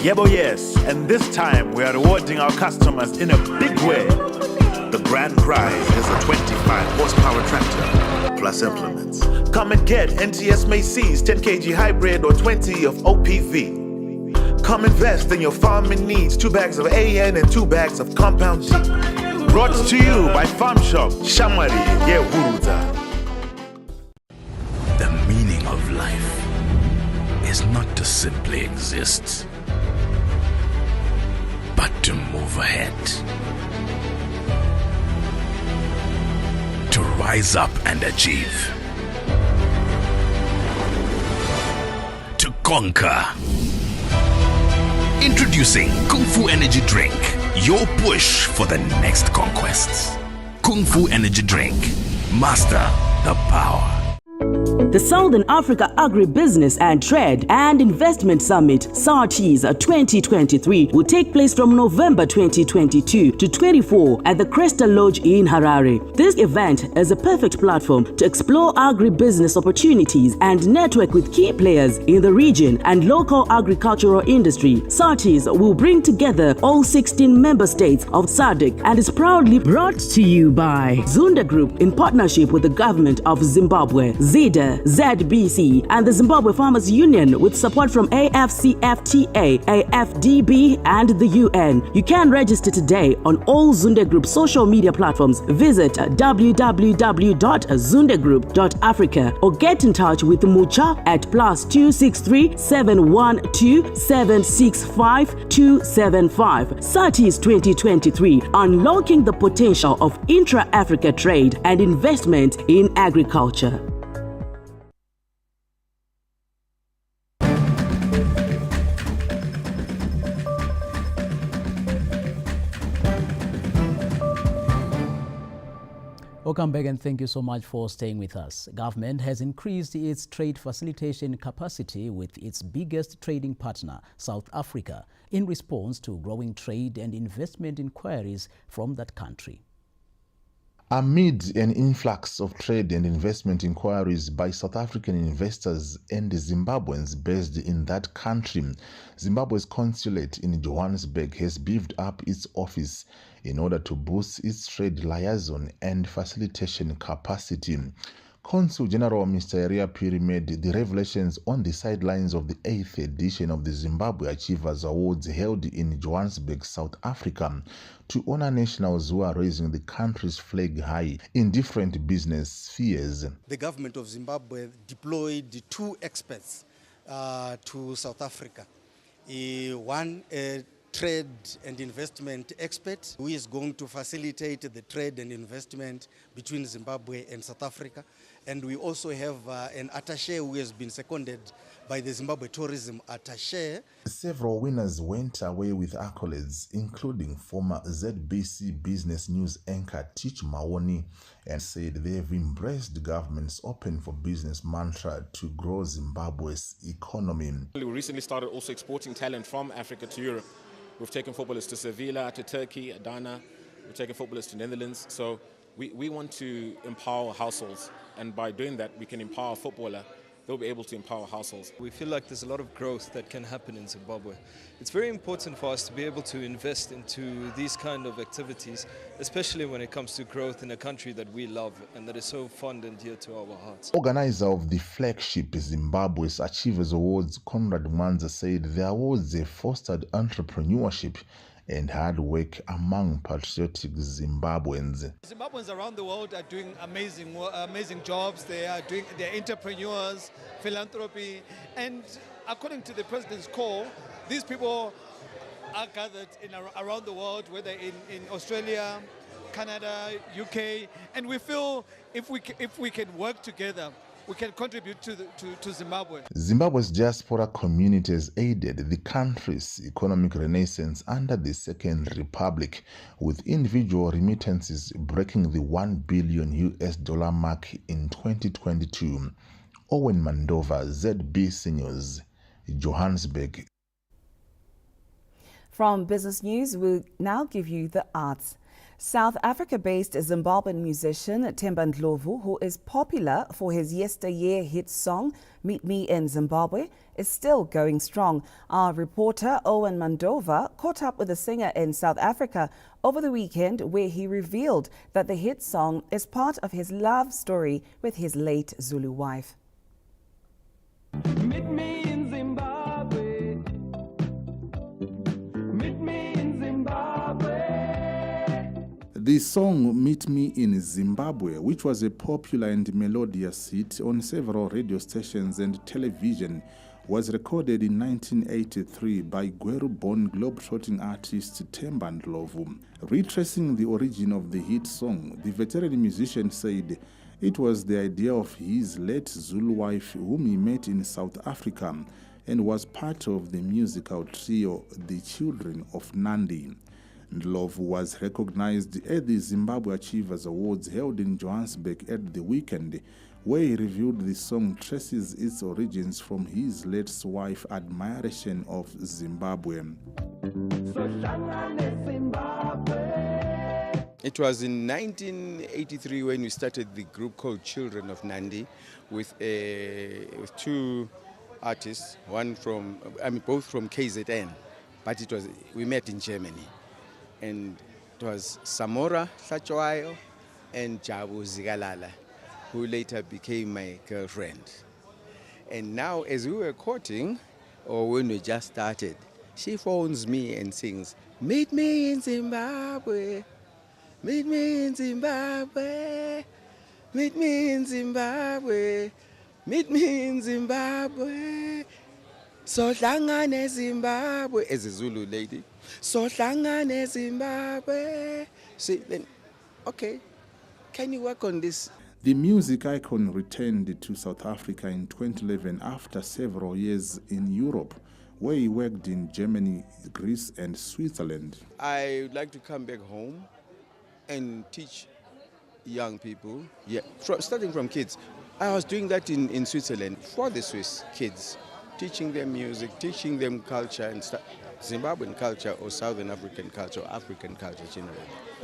Yebo yes, and this time we are rewarding our customers in a big way. The grand prize is a 25 horsepower tractor plus implements. Come and get NTS Macy's 10 kg hybrid or 20 of OPV. Come invest in your farming needs, 2 bags of AN and 2 bags of compound G. Brought to you by Farm Shop Shamari Yehuruza. The meaning of life is not to simply exist, but to move ahead. To rise up and achieve. To conquer. Introducing Kung Fu Energy Drink, your push for the next conquests. Kung Fu Energy Drink. Master the power. The Southern Africa Agribusiness and Trade and Investment Summit, SARTIS 2023, will take place from November 2022 to 24 at the Cresta Lodge in Harare. This event is a perfect platform to explore agribusiness opportunities and network with key players in the region and local agricultural industry. SARTIS will bring together all 16 member states of SADC and is proudly brought to you by Zunda Group in partnership with the government of Zimbabwe, ZIDA, ZBC, and the Zimbabwe Farmers Union with support from AFCFTA, AFDB, and the UN. You can register today on all Zunda Group social media platforms. Visit www.zundagroup.africa or get in touch with Mucha at +263 712 765 275. SARTIS 2023, unlocking the potential of intra-Africa trade and investment in agriculture. Welcome back and thank you so much for staying with us. Government has increased its trade facilitation capacity with its biggest trading partner, South Africa, in response to growing trade and investment inquiries from that country. Amid an influx of trade and investment inquiries by South African investors and Zimbabweans based in that country, Zimbabwe's consulate in Johannesburg has beefed up its office in order to boost its trade liaison and facilitation capacity. Consul General Mr. Eria Piri made the revelations on the sidelines of the 8th edition of the Zimbabwe Achievers Awards held in Johannesburg, South Africa, to honor nationals who are raising the country's flag high in different business spheres. The government of Zimbabwe deployed 2 experts to South Africa. One trade and investment expert who is going to facilitate the trade and investment between Zimbabwe and South Africa. And we also have an attaché who has been seconded by the Zimbabwe Tourism Attaché. Several winners went away with accolades, including former ZBC Business News anchor Teach Mawoni, and said they have embraced the government's open for business mantra to grow Zimbabwe's economy. We recently started also exporting talent from Africa to Europe. We've taken footballers to Sevilla, to Turkey, Adana. We've taken footballers to Netherlands. So we want to empower households. And by doing that, we can empower a footballer. They'll be able to empower households. We feel like there's a lot of growth that can happen in Zimbabwe. It's very important for us to be able to invest into these kind of activities, especially when it comes to growth in a country that we love and that is so fond and dear to our hearts. Organizer of the flagship Zimbabwe's Achievers Awards, Conrad Mwanza, said the awards have fostered entrepreneurship and hard work among patriotic Zimbabweans. Zimbabweans around the world are doing amazing jobs. They're entrepreneurs, philanthropy, and according to the president's call, these people are gathered around the world, whether in Australia, Canada, UK, and we feel if we can work together, we can contribute to Zimbabwe. Zimbabwe's diaspora community has aided the country's economic renaissance under the Second Republic, with individual remittances breaking the $1 billion mark in 2022. Owen Mandova, ZBC News, Johannesburg. From business news, we'll now give you the arts. South Africa-based Zimbabwean musician Themba Ndlovu, who is popular for his yesteryear hit song, Meet Me in Zimbabwe, is still going strong. Our reporter Owen Mandova caught up with the singer in South Africa over the weekend, where he revealed that the hit song is part of his love story with his late Zulu wife. Meet me in Zimbabwe. Meet me in Zimbabwe. The song Meet Me in Zimbabwe, which was a popular and melodious hit on several radio stations and television, was recorded in 1983 by Gweru-born globetrotting artist Themba Ndlovu. Retracing the origin of the hit song, the veteran musician said it was the idea of his late Zulu wife whom he met in South Africa and was part of the musical trio The Children of Nandi. Ndlovu was recognized at the Zimbabwe Achievers Awards held in Johannesburg at the weekend, where he revealed the song traces its origins from his late wife's admiration of Zimbabwe. It was in 1983 when we started the group called Children of Nandi with two artists, both from KZN, but we met in Germany. And it was Samora Hlachwayo and Jabu Zigalala, who later became my girlfriend. And now, as we were courting, or when we just started, she phones me and sings, "Meet me in Zimbabwe, meet me in Zimbabwe, meet me in Zimbabwe, meet me in Zimbabwe. So hlangane Zimbabwe," as a Zulu lady. So hlangane Zimbabwe. See, then, okay, can you work on this? The music icon returned to South Africa in 2011 after several years in Europe, where he worked in Germany, Greece, and Switzerland. I would like to come back home and teach young people, starting from kids. I was doing that in Switzerland for the Swiss kids, teaching them music, teaching them culture, and Zimbabwean culture or Southern African culture, or African culture generally.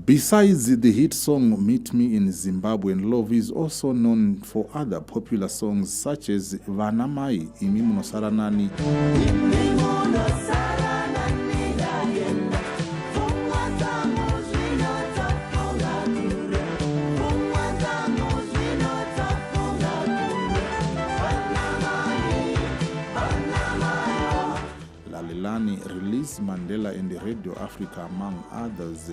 Besides the hit song Meet Me in Zimbabwe, Ndlovu is also known for other popular songs such as Vanamai, Imi Munosaranani, Release Mandela and Radio Africa, among others.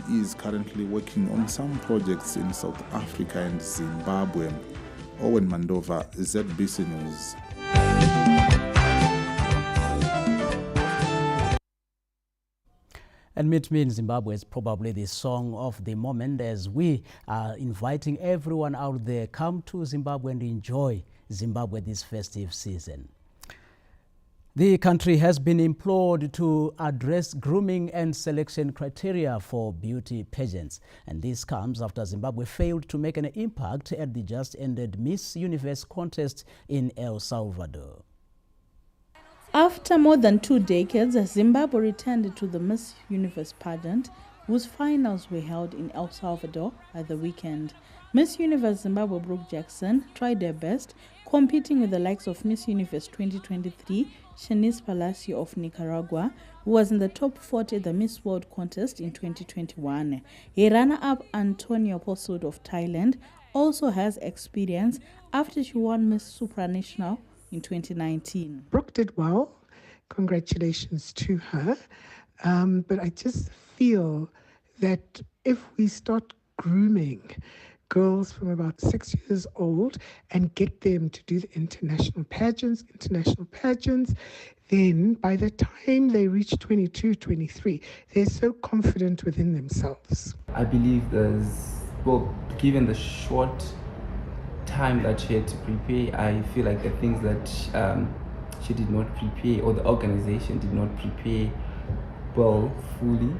He is currently working on some projects in South Africa and Zimbabwe. Owen Mandova, ZBC News. And Meet Me in Zimbabwe is probably the song of the moment, as we are inviting everyone out there, come to Zimbabwe and enjoy Zimbabwe this festive season. The country has been implored to address grooming and selection criteria for beauty pageants. And this comes after Zimbabwe failed to make an impact at the just-ended Miss Universe contest in El Salvador. After more than 2 decades, Zimbabwe returned to the Miss Universe pageant, whose finals were held in El Salvador at the weekend. Miss Universe Zimbabwe Brooke Jackson tried her best, competing with the likes of Miss Universe 2023, Shanice Palacio of Nicaragua, who was in the top 40 at the Miss World contest in 2021. A runner-up, Antonio Posud of Thailand, also has experience after she won Miss Supranational in 2019. Brooke did well. Congratulations to her. But I just feel that if we start grooming girls from about 6 years old and get them to do the international pageants, then by the time they reach 22, 23, they're so confident within themselves. I believe given the short time that she had to prepare, I feel like the things that she did not prepare, or the organization did not prepare well fully.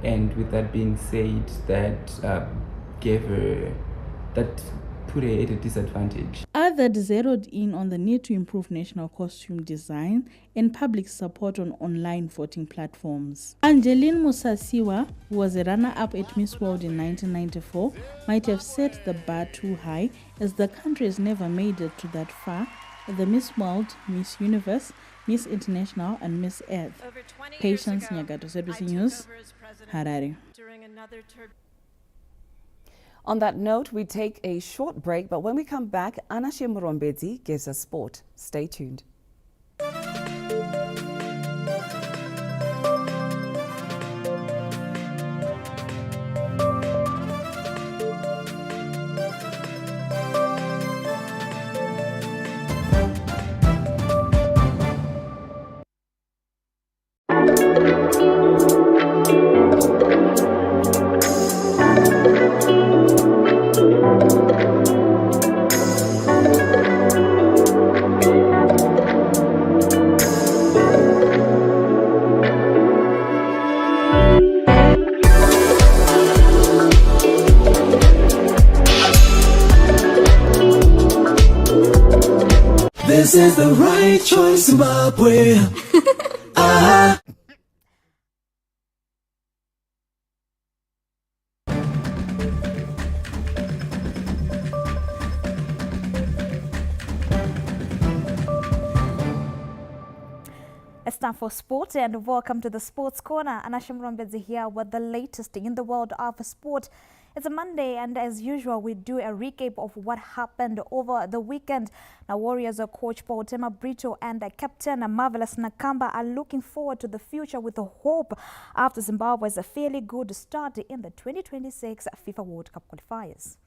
And with that being said, that put her at a disadvantage. Others zeroed in on the need to improve national costume design and public support on online voting platforms. Angeline Musasiwa, who was a runner-up at Miss World in 1994, might have set the bar too high, as the country has never made it to that far at the Miss World, Miss Universe, Miss International, and Miss Earth. Patience Nyagato, ZBC News, Harare. On that note, we take a short break, but when we come back, Anashe Murombezi gives us sport. Stay tuned. This is the right choice, Zimbabwe. It's time for sport and welcome to the Sports Corner. Anasha Mrombedzi here with the latest in the world of sport. It's a Monday and as usual we do a recap of what happened over the weekend. Now Warriors coach Paul Tema Brito and captain Marvelous Nakamba are looking forward to the future with hope after Zimbabwe's fairly good start in the 2026 FIFA World Cup qualifiers.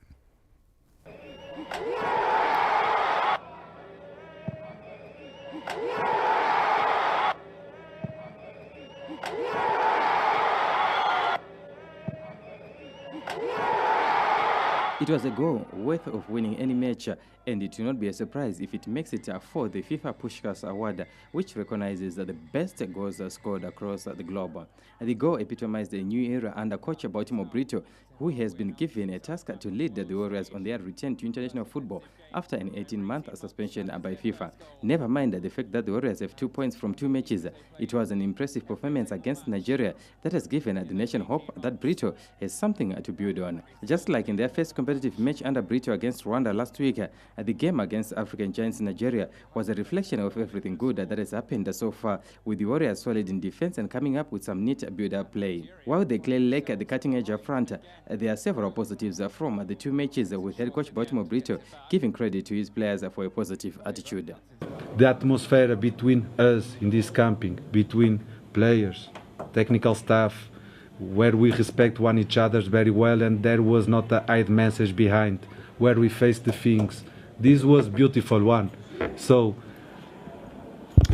It was a goal worth of winning any match, and it will not be a surprise if it makes it for the FIFA Pushkas Award, which recognizes the best goals scored across the globe. The goal epitomized a new era under coach Baltimore Brito, who has been given a task to lead the Warriors on their return to international football after an 18-month suspension by FIFA. Never mind the fact that the Warriors have 2 points from 2 matches. It was an impressive performance against Nigeria that has given the nation hope that Brito has something to build on. Just like in their first competitive match under Brito against Rwanda last week, the game against African giants Nigeria was a reflection of everything good that has happened so far, with the Warriors solid in defense and coming up with some neat build-up play. While they clearly lack the cutting edge up front, there are several positives from the 2 matches, with head coach Baltimore Brito giving credit to his players for a positive attitude. The atmosphere between us in this camping, between players, technical staff, where we respect one each other very well, and there was not a hide message behind, where we face the things. This was beautiful one. So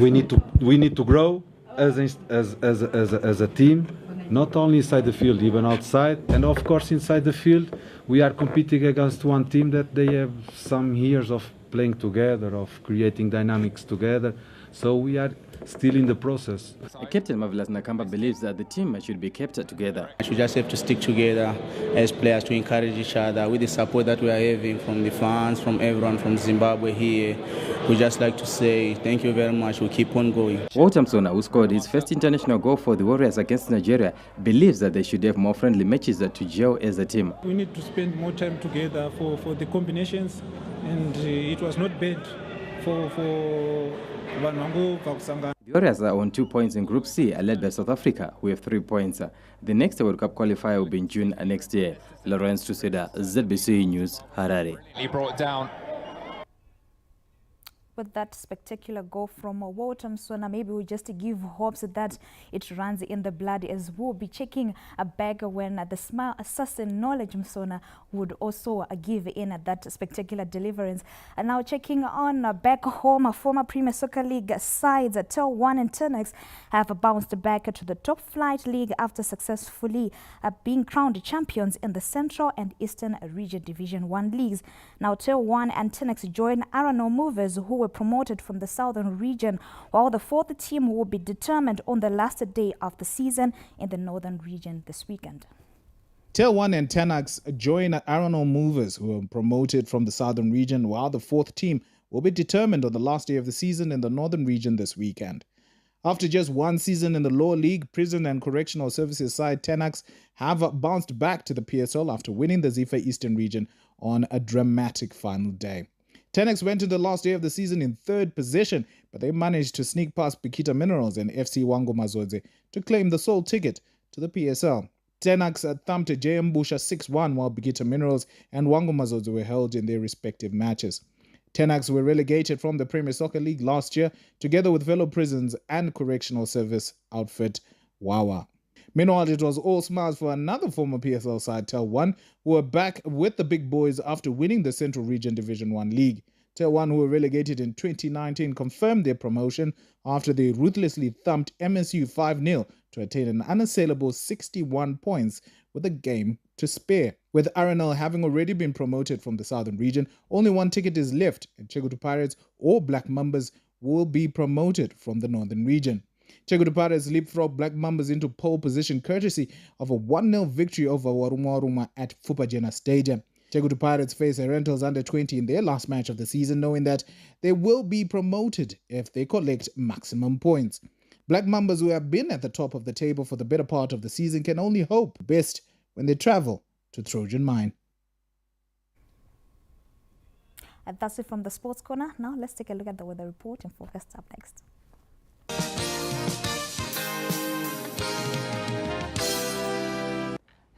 we need to grow as a team, not only inside the field, even outside, and of course inside the field we are competing against one team that they have some years of playing together, of creating dynamics together. So we are still in the process. Captain Marvelous Nakamba believes that the team should be kept together. We just have to stick together as players to encourage each other with the support that we are having from the fans, from everyone from Zimbabwe here. We just like to say thank you very much. We'll keep on going. Walter Msona, who scored his first international goal for the Warriors against Nigeria, believes that they should have more friendly matches to gel as a team. We need to spend more time together for the combinations, and it was not bad for the Warriors are on 2 points in Group C, led by South Africa, who have 3 points. The next World Cup qualifier will be in June next year. Lawrence Tuseda, ZBC News, Harare. He brought down. With that spectacular goal from Walter Msona, maybe we just give hopes that it runs in the blood, as we'll be checking back when the smile assassin Knowledge Msona would also give in at that spectacular deliverance. And now checking on back home, former Premier Soccer League sides Tel 1 and Tenex have bounced back to the top flight league after successfully being crowned champions in the Central and Eastern Region Division 1 leagues. Now Tel 1 and Tenex join Arano Movers, who were promoted from the Southern region, while the fourth team will be determined on the last day of the season in the Northern region this weekend. Tel 1 and Tenax join Arano Movers, who are promoted from the Southern region, while the fourth team will be determined on the last day of the season in the Northern region this weekend. After just one season in the lower league, Prison and Correctional Services side Tenax have bounced back to the PSL after winning the Zifa Eastern region on a dramatic final day. Tenex went into the last day of the season in third position, but they managed to sneak past Bikita Minerals and FC Wango Mazodze to claim the sole ticket to the PSL. Tenax thumped JM Busha 6-1, while Bikita Minerals and Wango Mazodze were held in their respective matches. Tenax were relegated from the Premier Soccer League last year, together with fellow Prisons and Correctional Service outfit Wawa. Meanwhile, it was all smiles for another former PSL side, Tel 1, who are back with the big boys after winning the Central Region Division 1 League. Tel 1, who were relegated in 2019, confirmed their promotion after they ruthlessly thumped MSU 5-0 to attain an unassailable 61 points with a game to spare. With RNL having already been promoted from the Southern region, only one ticket is left, and Chegutu Pirates or Black Mambas will be promoted from the Northern region. Chegutu Pirates leapfrog Black Mambas into pole position courtesy of a 1-0 victory over Waruma Waruma at Fupajena Stadium. Tegutu Pirates face Rentals under 20 in their last match of the season, knowing that they will be promoted if they collect maximum points. Black Mambas, who have been at the top of the table for the better part of the season, can only hope best when they travel to Trojan Mine. And that's it from the Sports Corner. Now let's take a look at the weather report and forecast up next.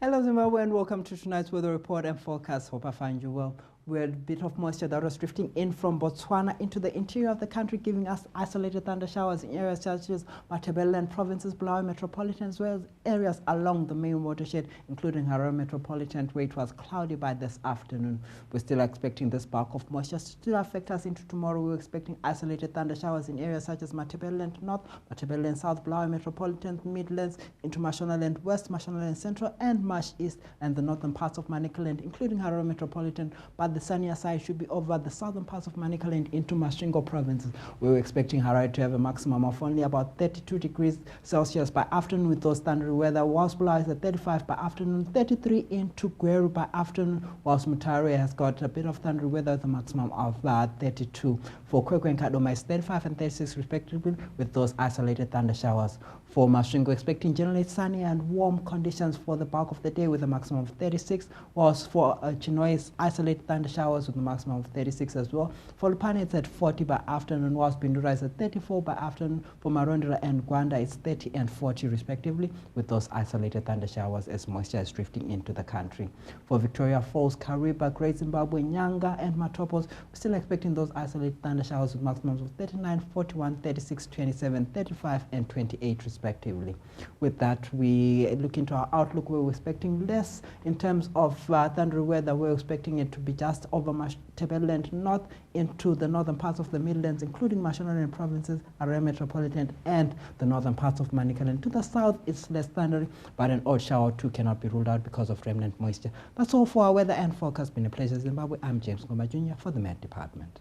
Hello Zimbabwe and welcome to tonight's weather report and forecast. Hope I find you well. We had a bit of moisture that was drifting in from Botswana into the interior of the country, giving us isolated thunder showers in areas such as Matabeleland provinces, Bulawayo Metropolitan, as well as areas along the main watershed, including Harare Metropolitan, where it was cloudy by this afternoon. We're still expecting this bulk of moisture to still affect us into tomorrow. We're expecting isolated thunder showers in areas such as Matabeleland North, Matabeleland South, Bulawayo Metropolitan, Midlands, into Mashonaland West, Mashonaland Central, and Marsh East, and the northern parts of Manicaland, including Harare Metropolitan, but the sunnier side should be over the southern parts of Manicaland into Masvingo provinces. We were expecting Harare to have a maximum of only about 32 degrees Celsius by afternoon with those thundery weather, whilst Bulawayo is at 35 by afternoon, 33 into Gweru by afternoon, whilst Mutare has got a bit of thundery weather with a maximum of 32. For Kwekwe and Kadoma is 35 and 36 respectively with those isolated thunder showers. For Masvingo, expecting generally sunny and warm conditions for the bulk of the day with a maximum of 36, whilst for Chinhoyi is isolated thunder showers with a maximum of 36 as well. For Lupane it's at 40 by afternoon, whilst Bindura is at 34 by afternoon. For Marondera and Gwanda it's 30 and 40 respectively with those isolated thunder showers as moisture is drifting into the country. For Victoria Falls, Kariba, Great Zimbabwe, Nyanga and Matopos, we're still expecting those isolated thunder showers with maximums of 39, 41, 36, 27, 35 and 28 respectively. With that, we look into our outlook where we're expecting less in terms of thundery weather. We're expecting it to be just over Matabeleland North into the northern parts of the Midlands, including Mashonaland provinces, Harare Metropolitan, and the northern parts of Manicaland. To the south, it's less thundery, but an odd shower or two cannot be ruled out because of remnant moisture. That's all for our weather and forecast. Been a pleasure, Zimbabwe. I'm James Ngoma Jr. for the Met Department.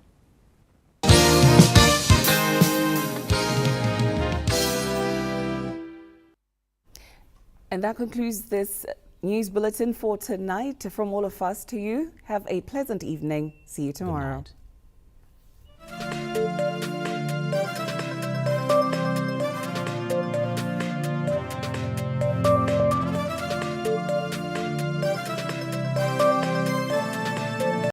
And that concludes this news bulletin for tonight. From all of us to you, have a pleasant evening. See you tomorrow.